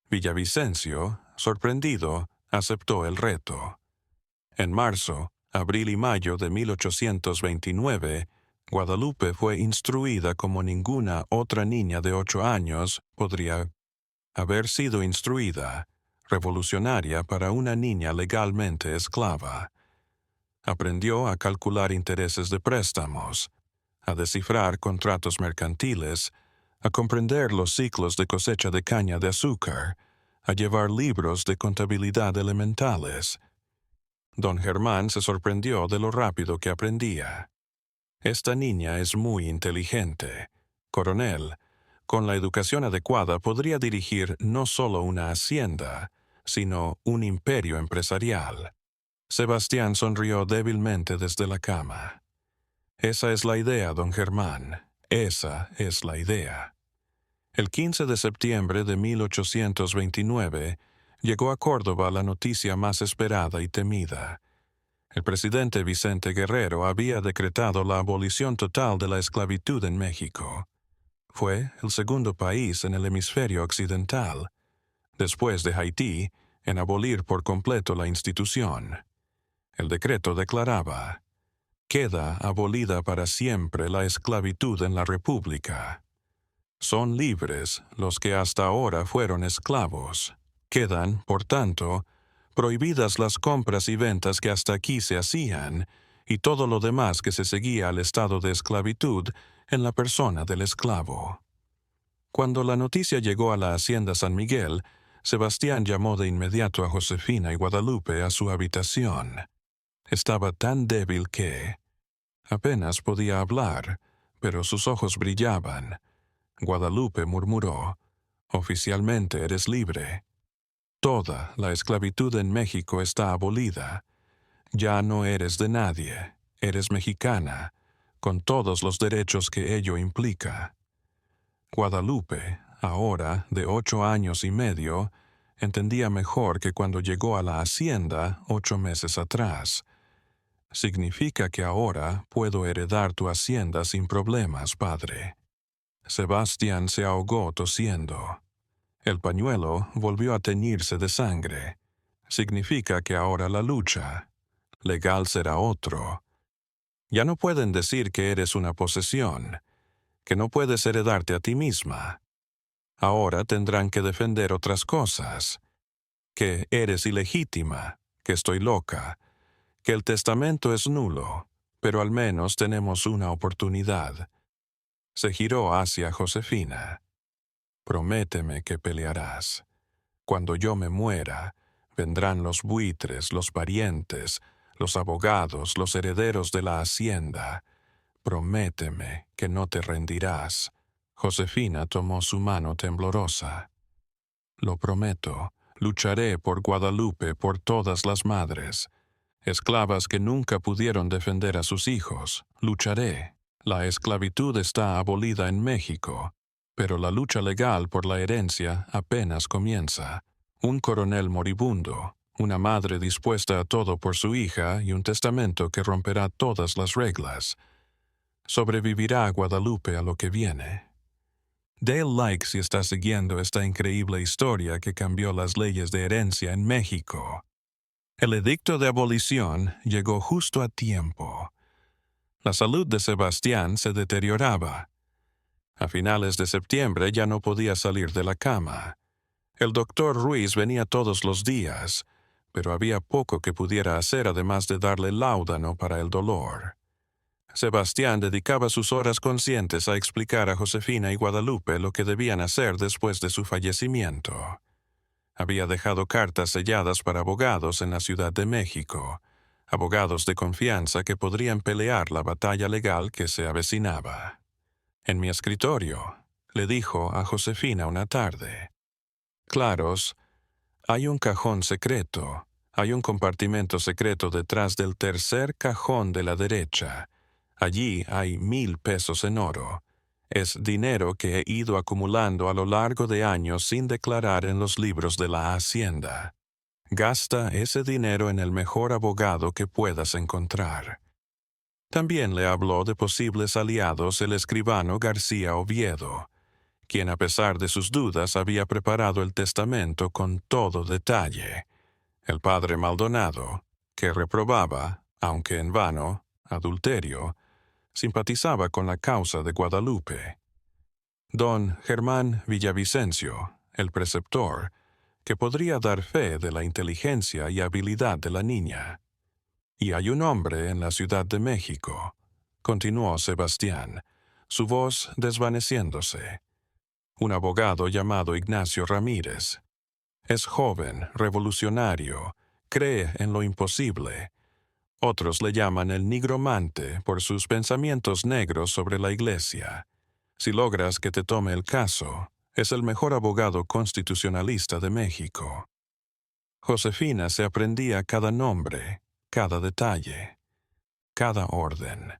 Villavicencio, sorprendido, aceptó el reto. En marzo, abril y mayo de 1829, Guadalupe fue instruida como ninguna otra niña de 8 años podría haber sido instruida, revolucionaria para una niña legalmente esclava. Aprendió a calcular intereses de préstamos, a descifrar contratos mercantiles, a comprender los ciclos de cosecha de caña de azúcar, a llevar libros de contabilidad elementales. Don Germán se sorprendió de lo rápido que aprendía. Esta niña es muy inteligente. Coronel, con la educación adecuada podría dirigir no solo una hacienda, sino un imperio empresarial. Sebastián sonrió débilmente desde la cama. Esa es la idea, don Germán. Esa es la idea. El 15 de septiembre de 1829 llegó a Córdoba la noticia más esperada y temida. El presidente Vicente Guerrero había decretado la abolición total de la esclavitud en México. Fue el segundo país en el hemisferio occidental, después de Haití, en abolir por completo la institución. El decreto declaraba: queda abolida para siempre la esclavitud en la República. Son libres los que hasta ahora fueron esclavos. Quedan, por tanto, prohibidas las compras y ventas que hasta aquí se hacían, y todo lo demás que se seguía al estado de esclavitud en la persona del esclavo. Cuando la noticia llegó a la hacienda San Miguel, Sebastián llamó de inmediato a Josefina y Guadalupe a su habitación. Estaba tan débil que apenas podía hablar, pero sus ojos brillaban. Guadalupe murmuró: «Oficialmente eres libre. Toda la esclavitud en México está abolida. Ya no eres de nadie, eres mexicana, con todos los derechos que ello implica». Guadalupe, ahora de 8 años y medio, entendía mejor que cuando llegó a la hacienda 8 meses atrás. «Significa que ahora puedo heredar tu hacienda sin problemas, padre». Sebastián se ahogó tosiendo. El pañuelo volvió a teñirse de sangre. Significa que ahora la lucha legal será otro. Ya no pueden decir que eres una posesión, que no puedes heredarte a ti misma. Ahora tendrán que defender otras cosas. Que eres ilegítima, que estoy loca, que el testamento es nulo, pero al menos tenemos una oportunidad. Se giró hacia Josefina. «Prométeme que pelearás. Cuando yo me muera, vendrán los buitres, los parientes, los abogados, los herederos de la hacienda. Prométeme que no te rendirás». Josefina tomó su mano temblorosa. «Lo prometo. Lucharé por Guadalupe, por todas las madres. Esclavas que nunca pudieron defender a sus hijos. Lucharé. La esclavitud está abolida en México, pero la lucha legal por la herencia apenas comienza. Un coronel moribundo, una madre dispuesta a todo por su hija y un testamento que romperá todas las reglas. Sobrevivirá Guadalupe a lo que viene». Dale like si está siguiendo esta increíble historia que cambió las leyes de herencia en México. El edicto de abolición llegó justo a tiempo. La salud de Sebastián se deterioraba. A finales de septiembre ya no podía salir de la cama. El doctor Ruiz venía todos los días, pero había poco que pudiera hacer además de darle láudano para el dolor. Sebastián dedicaba sus horas conscientes a explicar a Josefina y Guadalupe lo que debían hacer después de su fallecimiento. Había dejado cartas selladas para abogados en la Ciudad de México, abogados de confianza que podrían pelear la batalla legal que se avecinaba. «En mi escritorio», le dijo a Josefina una tarde. «Claros, hay un cajón secreto, hay un compartimento secreto detrás del tercer cajón de la derecha. Allí hay 1,000 pesos en oro. Es dinero que he ido acumulando a lo largo de años sin declarar en los libros de la hacienda. Gasta ese dinero en el mejor abogado que puedas encontrar». También le habló de posibles aliados el escribano García Oviedo, quien a pesar de sus dudas había preparado el testamento con todo detalle. El padre Maldonado, que reprobaba, aunque en vano, adulterio, simpatizaba con la causa de Guadalupe. Don Germán Villavicencio, el preceptor, que podría dar fe de la inteligencia y habilidad de la niña. «Y hay un hombre en la Ciudad de México», continuó Sebastián, su voz desvaneciéndose. «Un abogado llamado Ignacio Ramírez. Es joven, revolucionario, cree en lo imposible. Otros le llaman el nigromante por sus pensamientos negros sobre la Iglesia. Si logras que te tome el caso, es el mejor abogado constitucionalista de México». Josefina se aprendía cada nombre, cada detalle, cada orden.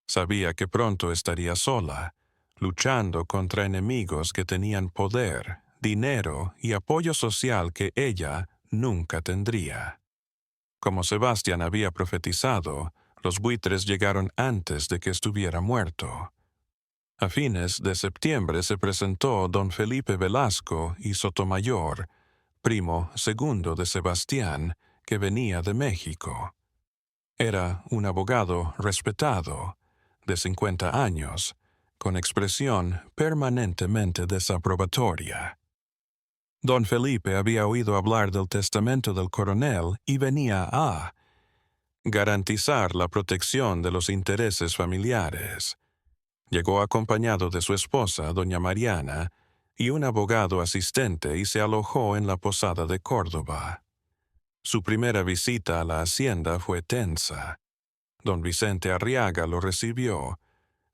Sabía que pronto estaría sola, luchando contra enemigos que tenían poder, dinero y apoyo social que ella nunca tendría. Como Sebastián había profetizado, los buitres llegaron antes de que estuviera muerto. A fines de septiembre se presentó don Felipe Velasco y Sotomayor, primo segundo de Sebastián, que venía de México. Era un abogado respetado, de 50 años, con expresión permanentemente desaprobatoria. Don Felipe había oído hablar del testamento del coronel y venía a garantizar la protección de los intereses familiares. Llegó acompañado de su esposa, doña Mariana, y un abogado asistente y se alojó en la posada de Córdoba. Su primera visita a la hacienda fue tensa. Don Vicente Arriaga lo recibió,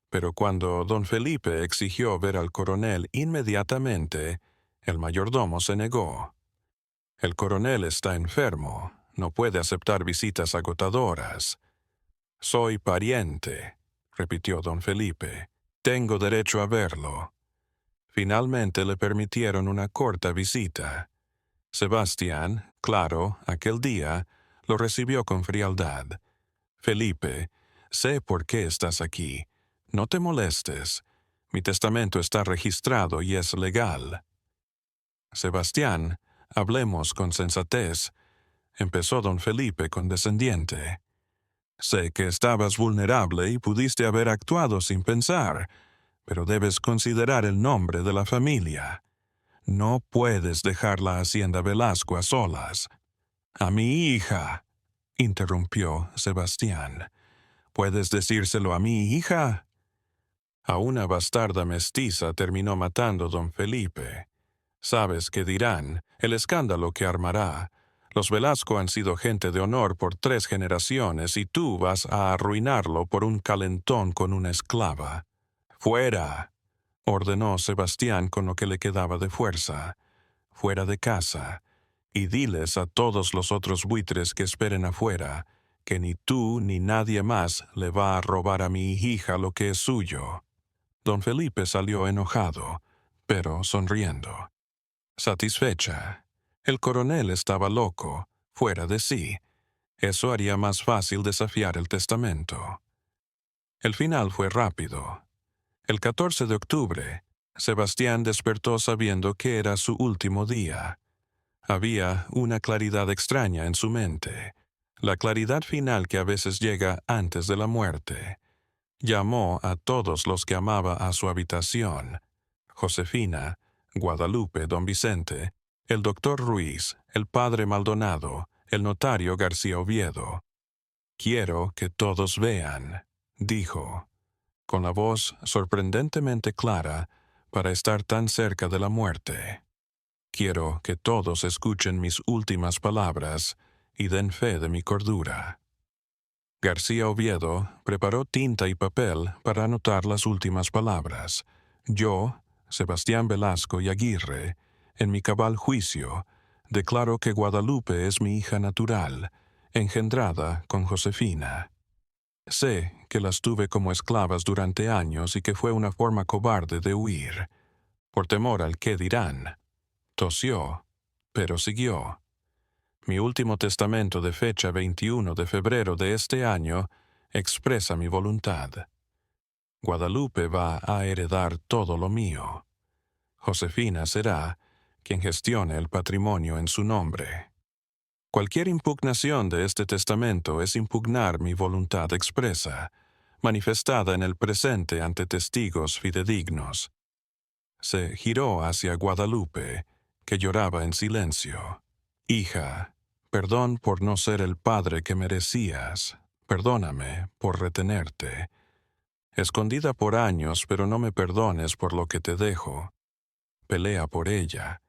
pero cuando don Felipe exigió ver al coronel inmediatamente, el mayordomo se negó. El coronel está enfermo, no puede aceptar visitas agotadoras. Soy pariente, repitió don Felipe. Tengo derecho a verlo. Finalmente le permitieron una corta visita. Sebastián, claro, aquel día, lo recibió con frialdad. Felipe, sé por qué estás aquí. No te molestes. Mi testamento está registrado y es legal. Sebastián, hablemos con sensatez, empezó don Felipe condescendiente. Sé que estabas vulnerable y pudiste haber actuado sin pensar, pero debes considerar el nombre de la familia. No puedes dejar la hacienda Velasco a solas. A mi hija, interrumpió Sebastián. ¿Puedes decírselo a mi hija? A una bastarda mestiza terminó matando don Felipe. Sabes qué dirán, el escándalo que armará. Los Velasco han sido gente de honor por 3 generaciones y tú vas a arruinarlo por un calentón con una esclava. ¡Fuera!, ordenó Sebastián con lo que le quedaba de fuerza. Fuera de casa. Y diles a todos los otros buitres que esperen afuera, que ni tú ni nadie más le va a robar a mi hija lo que es suyo. Don Felipe salió enojado, pero sonriendo. Satisfecha. El coronel estaba loco, fuera de sí. Eso haría más fácil desafiar el testamento. El final fue rápido. El 14 de octubre, Sebastián despertó sabiendo que era su último día. Había una claridad extraña en su mente, la claridad final que a veces llega antes de la muerte. Llamó a todos los que amaba a su habitación: Josefina, Guadalupe, don Vicente, el doctor Ruiz, el padre Maldonado, el notario García Oviedo. «Quiero que todos vean», dijo, con la voz sorprendentemente clara para estar tan cerca de la muerte. «Quiero que todos escuchen mis últimas palabras y den fe de mi cordura». García Oviedo preparó tinta y papel para anotar las últimas palabras. Yo, Sebastián Velasco y Aguirre, en mi cabal juicio, declaro que Guadalupe es mi hija natural, engendrada con Josefina. Sé que las tuve como esclavas durante años y que fue una forma cobarde de huir, por temor al qué dirán. Tosió, pero siguió. Mi último testamento de fecha 21 de febrero de este año expresa mi voluntad. Guadalupe va a heredar todo lo mío. Josefina será quien gestione el patrimonio en su nombre. Cualquier impugnación de este testamento es impugnar mi voluntad expresa, manifestada en el presente ante testigos fidedignos. Se giró hacia Guadalupe, que lloraba en silencio. Hija, perdón por no ser el padre que merecías. Perdóname por retenerte. Escondida por años, pero no me perdones por lo que te dejo. Pelea por ella.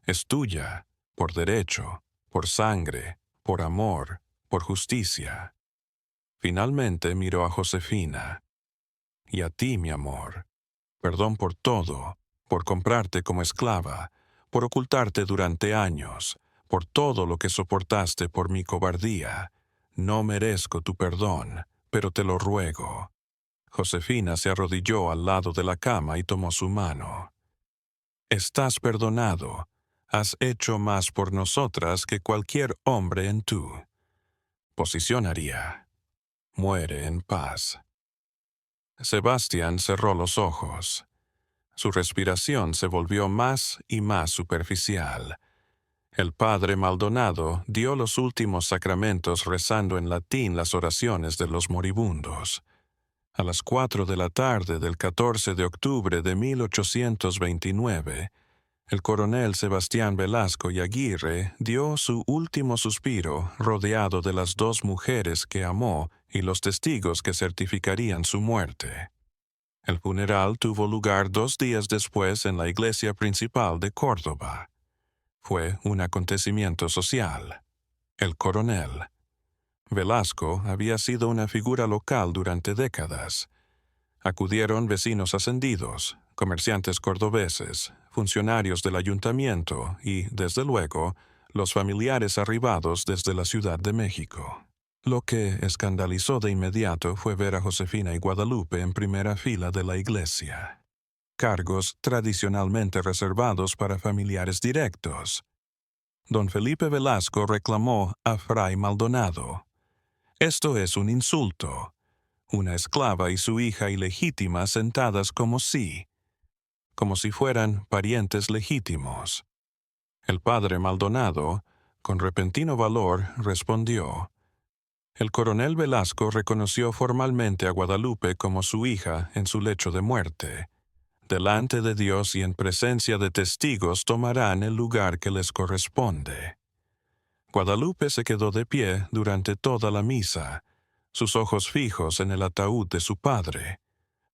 Es tuya, por derecho, por sangre, por amor, por justicia. Finalmente miró a Josefina. Y a ti, mi amor. Perdón por todo, por comprarte como esclava, por ocultarte durante años, por todo lo que soportaste por mi cobardía. No merezco tu perdón, pero te lo ruego. Josefina se arrodilló al lado de la cama y tomó su mano. «Estás perdonado. Has hecho más por nosotras que cualquier hombre en tu posición haría. Muere en paz». Sebastián cerró los ojos. Su respiración se volvió más y más superficial. El padre Maldonado dio los últimos sacramentos rezando en latín las oraciones de los moribundos. A las 4 de la tarde del 14 de octubre de 1829, el coronel Sebastián Velasco y Aguirre dio su último suspiro rodeado de las dos mujeres que amó y los testigos que certificarían su muerte. El funeral tuvo lugar 2 días después en la iglesia principal de Córdoba. Fue un acontecimiento social. El coronel Velasco había sido una figura local durante décadas. Acudieron vecinos ascendidos, comerciantes cordobeses, funcionarios del ayuntamiento y, desde luego, los familiares arribados desde la Ciudad de México. Lo que escandalizó de inmediato fue ver a Josefina y Guadalupe en primera fila de la iglesia. Cargos tradicionalmente reservados para familiares directos. Don Felipe Velasco reclamó a Fray Maldonado. «Esto es un insulto. Una esclava y su hija ilegítima sentadas como si fueran parientes legítimos». El padre Maldonado, con repentino valor, respondió. El coronel Velasco reconoció formalmente a Guadalupe como su hija en su lecho de muerte. Delante de Dios y en presencia de testigos tomarán el lugar que les corresponde. Guadalupe se quedó de pie durante toda la misa, sus ojos fijos en el ataúd de su padre.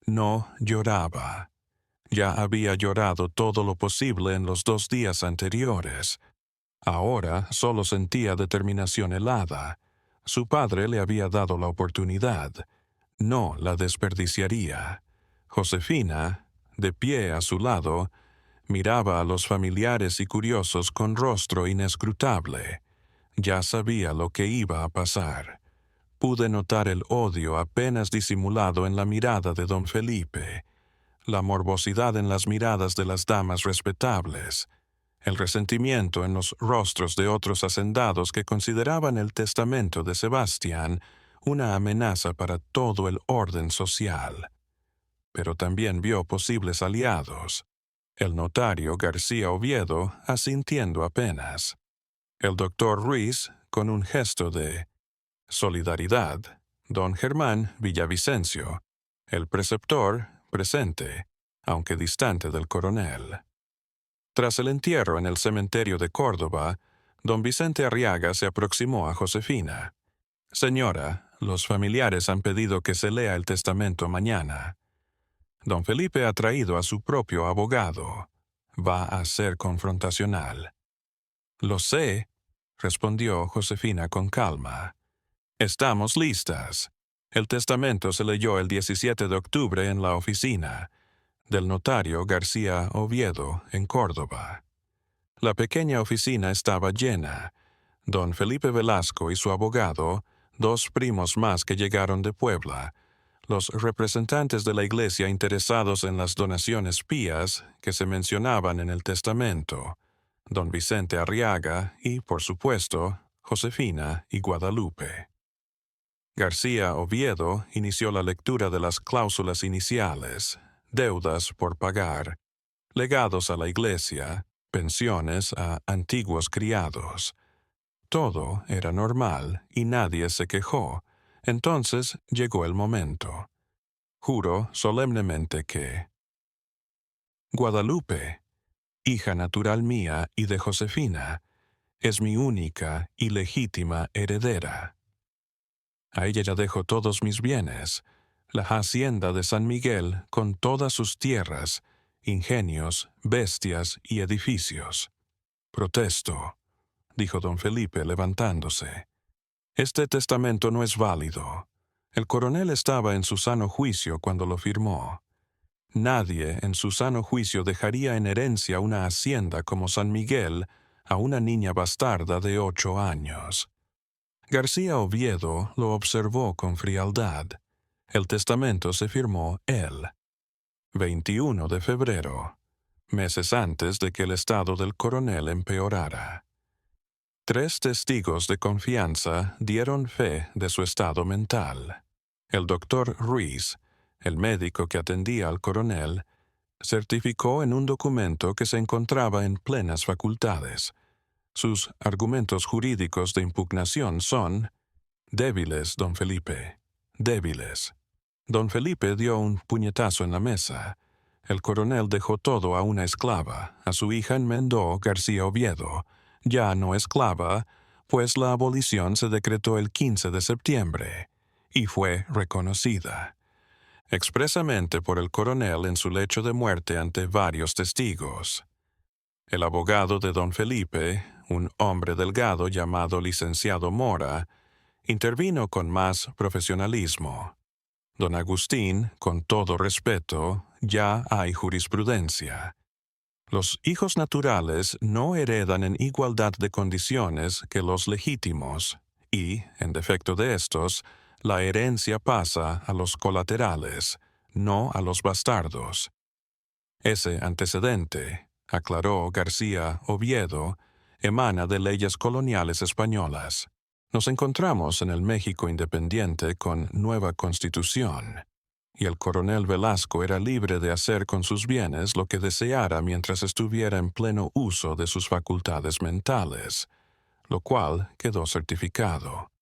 No lloraba. Ya había llorado todo lo posible en los 2 días anteriores. Ahora solo sentía determinación helada. Su padre le había dado la oportunidad. No la desperdiciaría. Josefina, de pie a su lado, miraba a los familiares y curiosos con rostro inescrutable. Ya sabía lo que iba a pasar. Pude notar el odio apenas disimulado en la mirada de don Felipe, la morbosidad en las miradas de las damas respetables, el resentimiento en los rostros de otros hacendados que consideraban el testamento de Sebastián una amenaza para todo el orden social. Pero también vio posibles aliados. El notario García Oviedo asintiendo apenas. El doctor Ruiz, con un gesto de solidaridad, don Germán Villavicencio, el preceptor, presente, aunque distante del coronel. Tras el entierro en el cementerio de Córdoba, don Vicente Arriaga se aproximó a Josefina. «Señora, los familiares han pedido que se lea el testamento mañana. Don Felipe ha traído a su propio abogado. Va a ser confrontacional». «Lo sé», respondió Josefina con calma. «Estamos listas». El testamento se leyó el 17 de octubre en la oficina del notario García Oviedo, en Córdoba. La pequeña oficina estaba llena. Don Felipe Velasco y su abogado, 2 primos más que llegaron de Puebla, los representantes de la iglesia interesados en las donaciones pías que se mencionaban en el testamento, don Vicente Arriaga y, por supuesto, Josefina y Guadalupe. García Oviedo inició la lectura de las cláusulas iniciales, deudas por pagar, legados a la iglesia, pensiones a antiguos criados. Todo era normal y nadie se quejó. Entonces llegó el momento. Juro solemnemente que Guadalupe, hija natural mía y de Josefina, es mi única y legítima heredera. A ella ya dejo todos mis bienes, la hacienda de San Miguel con todas sus tierras, ingenios, bestias y edificios. «Protesto», dijo don Felipe levantándose. «Este testamento no es válido. El coronel estaba en su sano juicio cuando lo firmó. Nadie en su sano juicio dejaría en herencia una hacienda como San Miguel a una niña bastarda de 8 años». García Oviedo lo observó con frialdad. El testamento se firmó el 21 de febrero, meses antes de que el estado del coronel empeorara. 3 testigos de confianza dieron fe de su estado mental. El doctor Ruiz, el médico que atendía al coronel, certificó en un documento que se encontraba en plenas facultades. Sus argumentos jurídicos de impugnación son: débiles, don Felipe, débiles. Don Felipe dio un puñetazo en la mesa. El coronel dejó todo a una esclava. A su hija enmendó García Oviedo, ya no esclava, pues la abolición se decretó el 15 de septiembre, y fue reconocida expresamente por el coronel en su lecho de muerte ante varios testigos. El abogado de don Felipe, un hombre delgado llamado licenciado Mora, intervino con más profesionalismo. Don Agustín, con todo respeto, ya hay jurisprudencia. Los hijos naturales no heredan en igualdad de condiciones que los legítimos, y, en defecto de estos, la herencia pasa a los colaterales, no a los bastardos. Ese antecedente, aclaró García Oviedo, emana de leyes coloniales españolas. Nos encontramos en el México independiente con nueva constitución, y el coronel Velasco era libre de hacer con sus bienes lo que deseara mientras estuviera en pleno uso de sus facultades mentales, lo cual quedó certificado.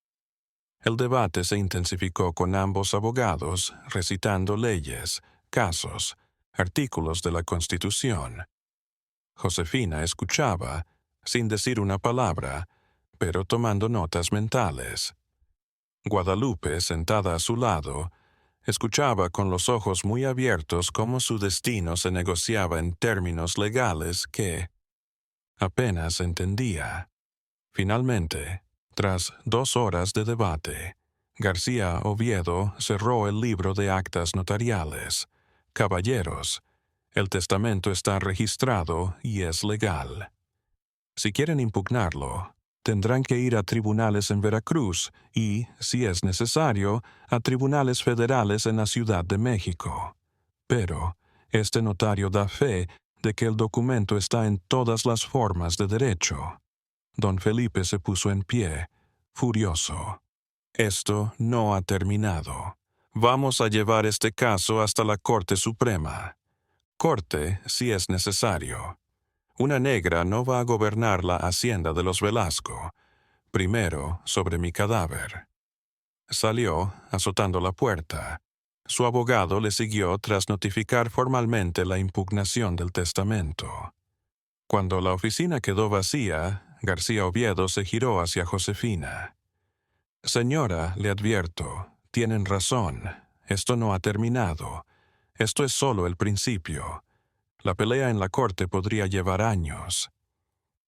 El debate se intensificó con ambos abogados recitando leyes, casos, artículos de la Constitución. Josefina escuchaba, sin decir una palabra, pero tomando notas mentales. Guadalupe, sentada a su lado, escuchaba con los ojos muy abiertos cómo su destino se negociaba en términos legales que apenas entendía. Finalmente, tras 2 horas de debate, García Oviedo cerró el libro de actas notariales. Caballeros, el testamento está registrado y es legal. Si quieren impugnarlo, tendrán que ir a tribunales en Veracruz y, si es necesario, a tribunales federales en la Ciudad de México. Pero este notario da fe de que el documento está en todas las formas de derecho. Don Felipe se puso en pie, furioso. Esto no ha terminado. Vamos a llevar este caso hasta la Corte Suprema. Corte, si es necesario. Una negra no va a gobernar la hacienda de los Velasco. Primero, sobre mi cadáver. Salió, azotando la puerta. Su abogado le siguió tras notificar formalmente la impugnación del testamento. Cuando la oficina quedó vacía, García Oviedo se giró hacia Josefina. Señora, le advierto, tienen razón. Esto no ha terminado. Esto es solo el principio. La pelea en la corte podría llevar años.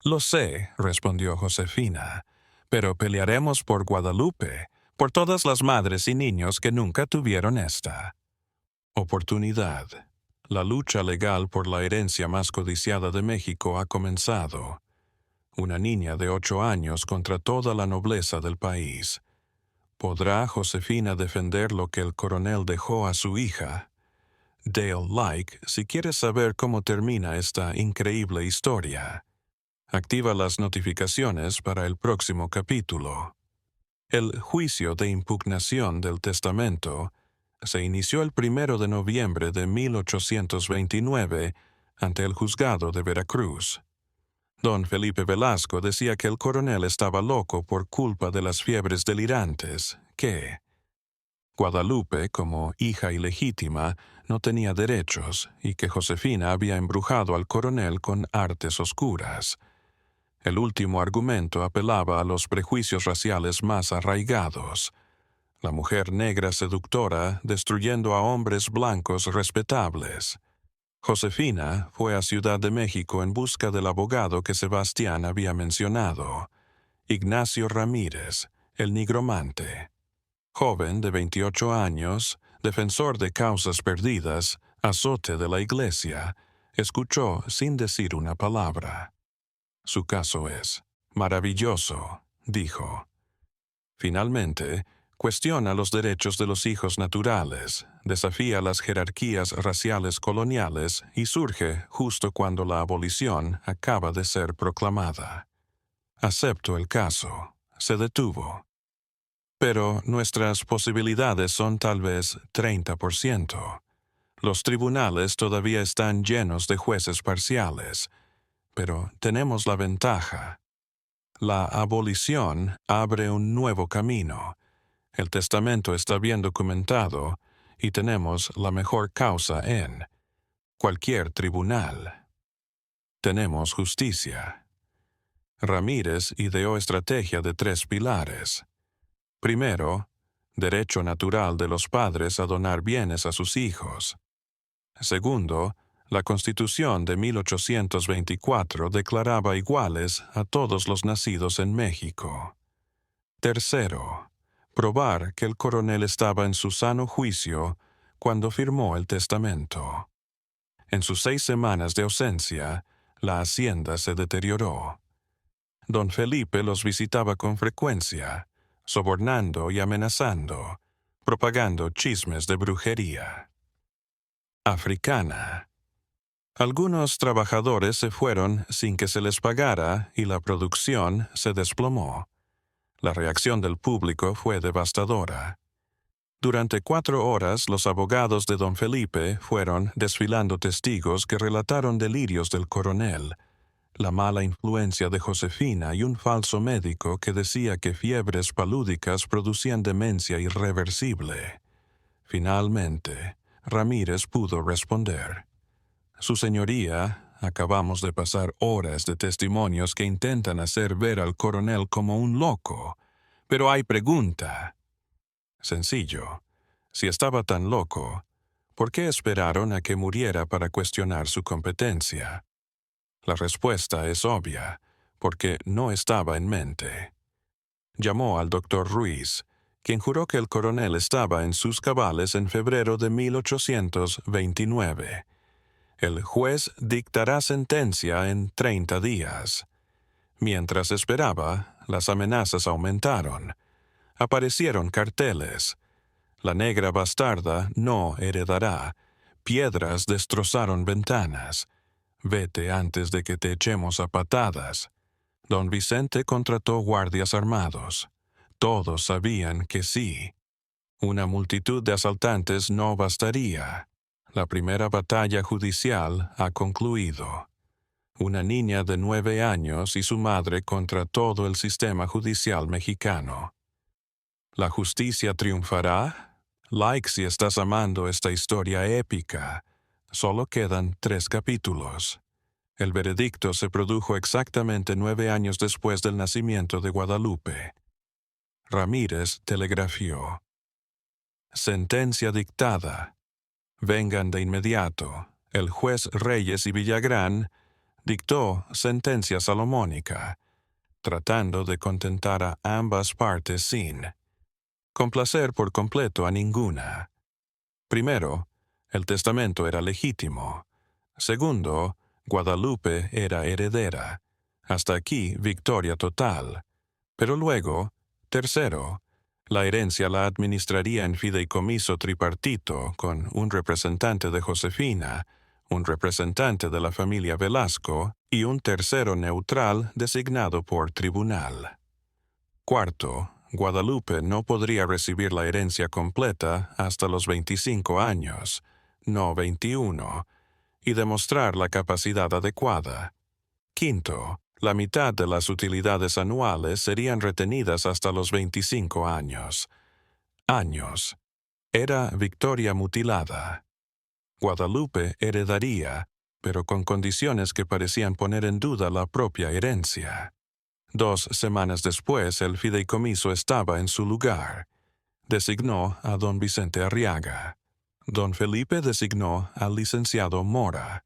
Lo sé, respondió Josefina, pero pelearemos por Guadalupe, por todas las madres y niños que nunca tuvieron esta oportunidad. La lucha legal por la herencia más codiciada de México ha comenzado. Una niña de 8 años contra toda la nobleza del país. ¿Podrá Josefina defender lo que el coronel dejó a su hija? Dale like si quieres saber cómo termina esta increíble historia. Activa las notificaciones para el próximo capítulo. El juicio de impugnación del testamento se inició el 1 de noviembre de 1829 ante el juzgado de Veracruz. Don Felipe Velasco decía que el coronel estaba loco por culpa de las fiebres delirantes, que Guadalupe, como hija ilegítima, no tenía derechos y que Josefina había embrujado al coronel con artes oscuras. El último argumento apelaba a los prejuicios raciales más arraigados. La mujer negra seductora destruyendo a hombres blancos respetables. Josefina fue a Ciudad de México en busca del abogado que Sebastián había mencionado, Ignacio Ramírez, el nigromante. Joven de 28 años, defensor de causas perdidas, azote de la iglesia, escuchó sin decir una palabra. Su caso es maravilloso, dijo. Finalmente, cuestiona los derechos de los hijos naturales, desafía las jerarquías raciales coloniales y surge justo cuando la abolición acaba de ser proclamada. Acepto el caso. Se detuvo. Pero nuestras posibilidades son tal vez 30%. Los tribunales todavía están llenos de jueces parciales, pero tenemos la ventaja. La abolición abre un nuevo camino. El testamento está bien documentado y tenemos la mejor causa en cualquier tribunal. Tenemos justicia. Ramírez ideó estrategia de 3 pilares. Primero, derecho natural de los padres a donar bienes a sus hijos. Segundo, la Constitución de 1824 declaraba iguales a todos los nacidos en México. Tercero, probar que el coronel estaba en su sano juicio cuando firmó el testamento. En sus 6 semanas de ausencia, la hacienda se deterioró. Don Felipe los visitaba con frecuencia, sobornando y amenazando, propagando chismes de brujería. Africana. Algunos trabajadores se fueron sin que se les pagara y la producción se desplomó. La reacción del público fue devastadora. Durante 4 horas los abogados de don Felipe fueron desfilando testigos que relataron delirios del coronel, la mala influencia de Josefina y un falso médico que decía que fiebres palúdicas producían demencia irreversible. Finalmente, Ramírez pudo responder. Su señoría, acabamos de pasar horas de testimonios que intentan hacer ver al coronel como un loco, pero hay pregunta. Sencillo. Si estaba tan loco, ¿por qué esperaron a que muriera para cuestionar su competencia? La respuesta es obvia, porque no estaba en mente. Llamó al doctor Ruiz, quien juró que el coronel estaba en sus cabales en febrero de 1829. El juez dictará sentencia en 30 días. Mientras esperaba, las amenazas aumentaron. Aparecieron carteles. La negra bastarda no heredará. Piedras destrozaron ventanas. Vete antes de que te echemos a patadas. Don Vicente contrató guardias armados. Todos sabían que sí. Una multitud de asaltantes no bastaría. La primera batalla judicial ha concluido. Una niña de 9 años y su madre contra todo el sistema judicial mexicano. ¿La justicia triunfará? Like si estás amando esta historia épica. Solo quedan 3 capítulos. El veredicto se produjo exactamente 9 años después del nacimiento de Guadalupe. Ramírez telegrafió. Sentencia dictada. Vengan de inmediato. El juez Reyes y Villagrán dictó sentencia salomónica, tratando de contentar a ambas partes sin complacer por completo a ninguna. Primero, el testamento era legítimo. Segundo, Guadalupe era heredera. Hasta aquí, victoria total. Pero luego, tercero, la herencia la administraría en fideicomiso tripartito con un representante de Josefina, un representante de la familia Velasco y un tercero neutral designado por tribunal. Cuarto, Guadalupe no podría recibir la herencia completa hasta los 25 años, no 21, y demostrar la capacidad adecuada. Quinto, la mitad de las utilidades anuales serían retenidas hasta los 25 años. Era victoria mutilada. Guadalupe heredaría, pero con condiciones que parecían poner en duda la propia herencia. 2 semanas después, el fideicomiso estaba en su lugar. Designó a don Vicente Arriaga. Don Felipe designó al licenciado Mora.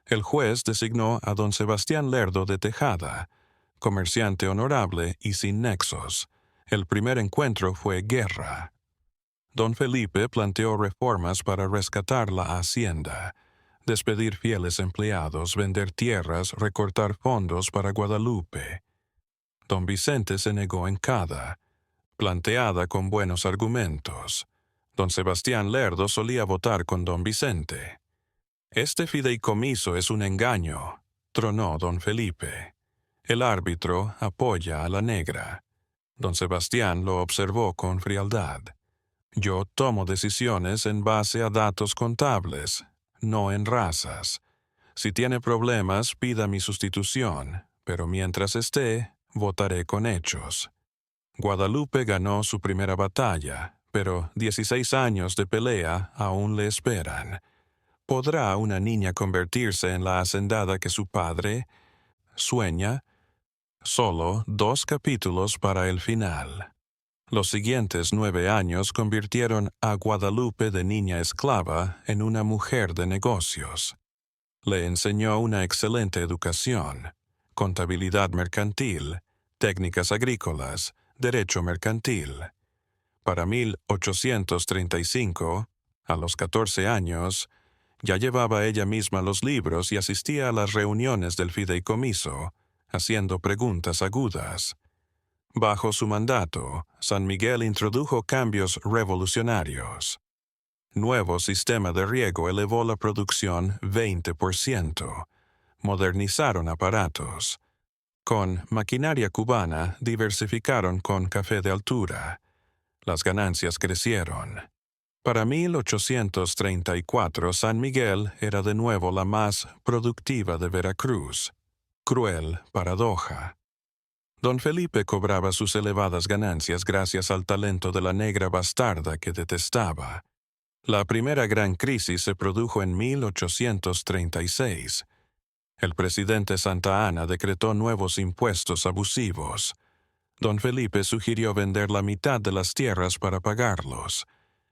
El juez designó a don Sebastián Lerdo de Tejada, comerciante honorable y sin nexos. El primer encuentro fue guerra. Don Felipe planteó reformas para rescatar la hacienda, despedir fieles empleados, vender tierras, recortar fondos para Guadalupe. Don Vicente se negó en cada, planteada con buenos argumentos. Don Sebastián Lerdo solía votar con don Vicente. «Este fideicomiso es un engaño», tronó don Felipe. El árbitro apoya a la negra. Don Sebastián lo observó con frialdad. «Yo tomo decisiones en base a datos contables, no en razas. Si tiene problemas, pida mi sustitución, pero mientras esté, votaré con hechos». Guadalupe ganó su primera batalla, pero 16 años de pelea aún le esperan. ¿Podrá una niña convertirse en la hacendada que su padre sueña? Solo 2 capítulos para el final. Los siguientes 9 años convirtieron a Guadalupe de niña esclava en una mujer de negocios. Le enseñó una excelente educación, contabilidad mercantil, técnicas agrícolas, derecho mercantil. Para 1835, a los 14 años, ya llevaba ella misma los libros y asistía a las reuniones del fideicomiso, haciendo preguntas agudas. Bajo su mandato, San Miguel introdujo cambios revolucionarios. Nuevo sistema de riego elevó la producción 20%. Modernizaron aparatos. Con maquinaria cubana diversificaron con café de altura. Las ganancias crecieron. Para 1834, San Miguel era de nuevo la más productiva de Veracruz. Cruel paradoja. Don Felipe cobraba sus elevadas ganancias gracias al talento de la negra bastarda que detestaba. La primera gran crisis se produjo en 1836. El presidente Santa Anna decretó nuevos impuestos abusivos. Don Felipe sugirió vender la mitad de las tierras para pagarlos.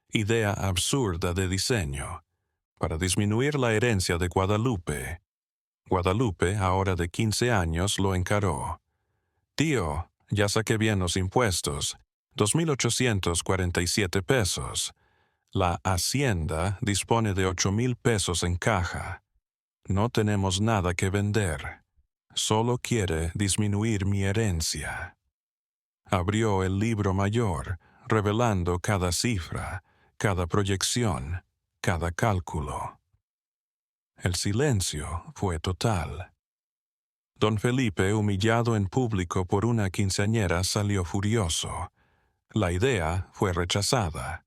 Idea absurda de diseño. Para disminuir la herencia de Guadalupe. Guadalupe, ahora de 15 años, lo encaró. «Tío, ya saqué bien los impuestos. 2,847 pesos. La hacienda dispone de 8,000 pesos en caja. No tenemos nada que vender. Solo quiere disminuir mi herencia». Abrió el libro mayor, revelando cada cifra, cada proyección, cada cálculo. El silencio fue total. Don Felipe, humillado en público por una quinceañera, salió furioso. La idea fue rechazada.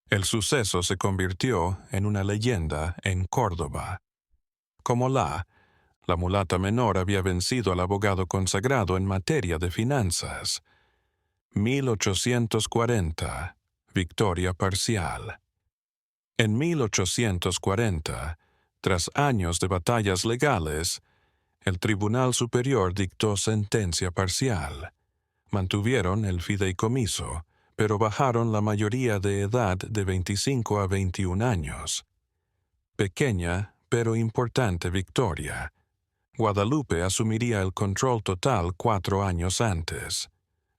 El suceso se convirtió en una leyenda en Córdoba. Como la mulata menor había vencido al abogado consagrado en materia de finanzas. 1840. Victoria parcial. En 1840, tras años de batallas legales, el Tribunal Superior dictó sentencia parcial. Mantuvieron el fideicomiso, pero bajaron la mayoría de edad de 25 a 21 años. Pequeña, pero importante victoria. Guadalupe asumiría el control total 4 años antes.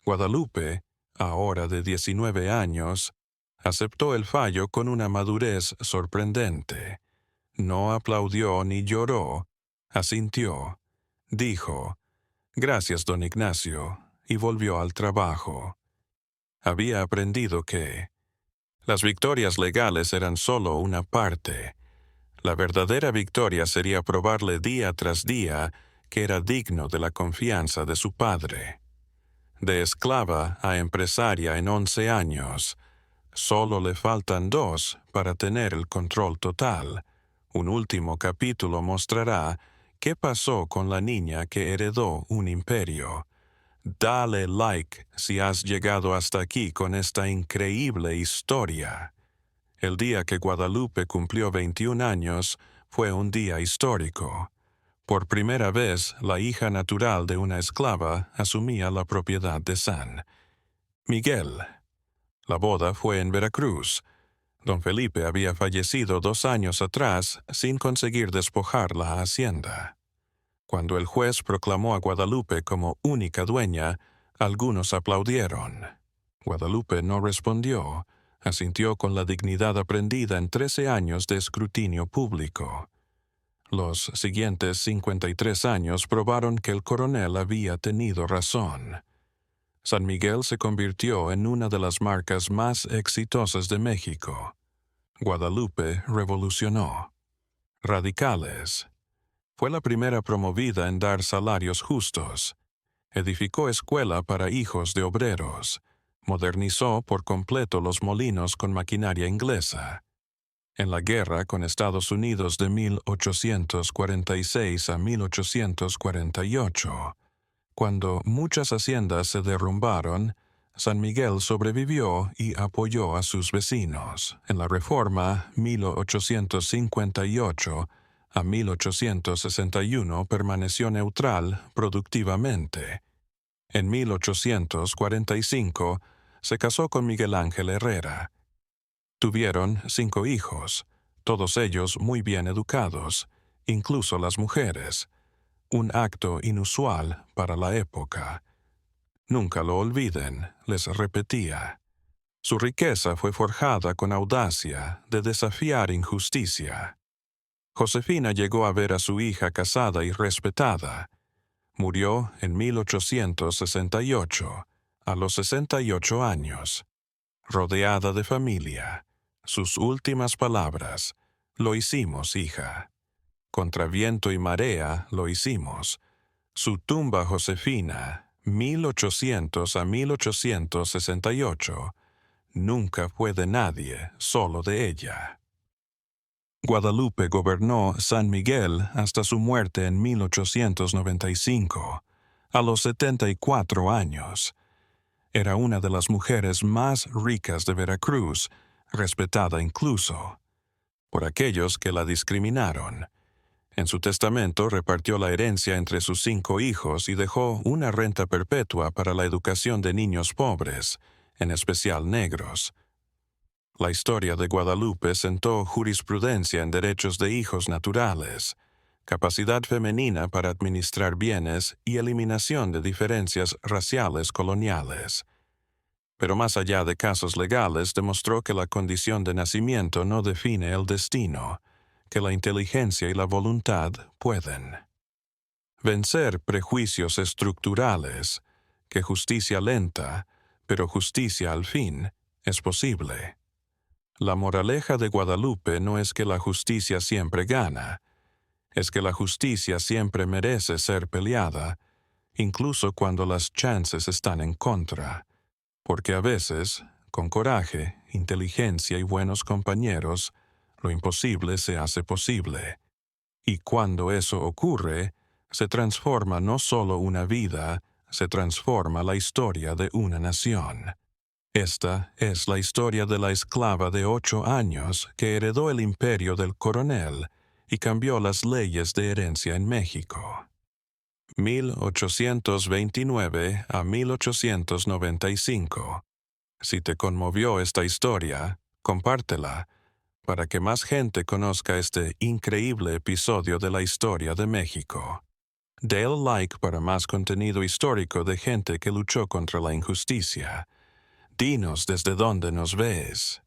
Guadalupe, ahora de 19 años, aceptó el fallo con una madurez sorprendente. No aplaudió ni lloró, asintió. Dijo, «Gracias, don Ignacio», y volvió al trabajo. Había aprendido que las victorias legales eran solo una parte. La verdadera victoria sería probarle día tras día que era digno de la confianza de su padre. De esclava a empresaria en 11 años, solo le faltan 2 para tener el control total. Un último capítulo mostrará qué pasó con la niña que heredó un imperio. Dale like si has llegado hasta aquí con esta increíble historia. El día que Guadalupe cumplió 21 años fue un día histórico. Por primera vez, la hija natural de una esclava asumía la propiedad de San Miguel. La boda fue en Veracruz. Don Felipe había fallecido 2 años atrás sin conseguir despojar la hacienda. Cuando el juez proclamó a Guadalupe como única dueña, algunos aplaudieron. Guadalupe no respondió, asintió con la dignidad aprendida en 13 años de escrutinio público. Los siguientes 53 años probaron que el coronel había tenido razón. San Miguel se convirtió en una de las marcas más exitosas de México. Guadalupe revolucionó. Radicales. Fue la primera promovida en dar salarios justos. Edificó escuela para hijos de obreros. Modernizó por completo los molinos con maquinaria inglesa. En la guerra con Estados Unidos de 1846 a 1848, cuando muchas haciendas se derrumbaron, San Miguel sobrevivió y apoyó a sus vecinos. En la Reforma 1858 a 1861 permaneció neutral productivamente. En 1845 se casó con Miguel Ángel Herrera. Tuvieron 5 hijos, todos ellos muy bien educados, incluso las mujeres, un acto inusual para la época. Nunca lo olviden, les repetía. Su riqueza fue forjada con audacia de desafiar injusticia. Josefina llegó a ver a su hija casada y respetada. Murió en 1868, a los 68 años, rodeada de familia. Sus últimas palabras: «Lo hicimos, hija». Contra viento y marea lo hicimos. Su tumba Josefina, 1800 a 1868, nunca fue de nadie, solo de ella. Guadalupe gobernó San Miguel hasta su muerte en 1895, a los 74 años. Era una de las mujeres más ricas de Veracruz, respetada incluso por aquellos que la discriminaron. En su testamento repartió la herencia entre sus 5 hijos y dejó una renta perpetua para la educación de niños pobres, en especial negros. La historia de Guadalupe sentó jurisprudencia en derechos de hijos naturales, capacidad femenina para administrar bienes y eliminación de diferencias raciales coloniales. Pero más allá de casos legales, demostró que la condición de nacimiento no define el destino, que la inteligencia y la voluntad pueden vencer prejuicios estructurales, que justicia lenta, pero justicia al fin, es posible. La moraleja de Guadalupe no es que la justicia siempre gana, es que la justicia siempre merece ser peleada, incluso cuando las chances están en contra, porque a veces, con coraje, inteligencia y buenos compañeros, lo imposible se hace posible. Y cuando eso ocurre, se transforma no solo una vida, se transforma la historia de una nación. Esta es la historia de la esclava de 8 años que heredó el imperio del coronel y cambió las leyes de herencia en México. 1829 a 1895. Si te conmovió esta historia, compártela, para que más gente conozca este increíble episodio de la historia de México. Dale like para más contenido histórico de gente que luchó contra la injusticia. Dinos desde dónde nos ves.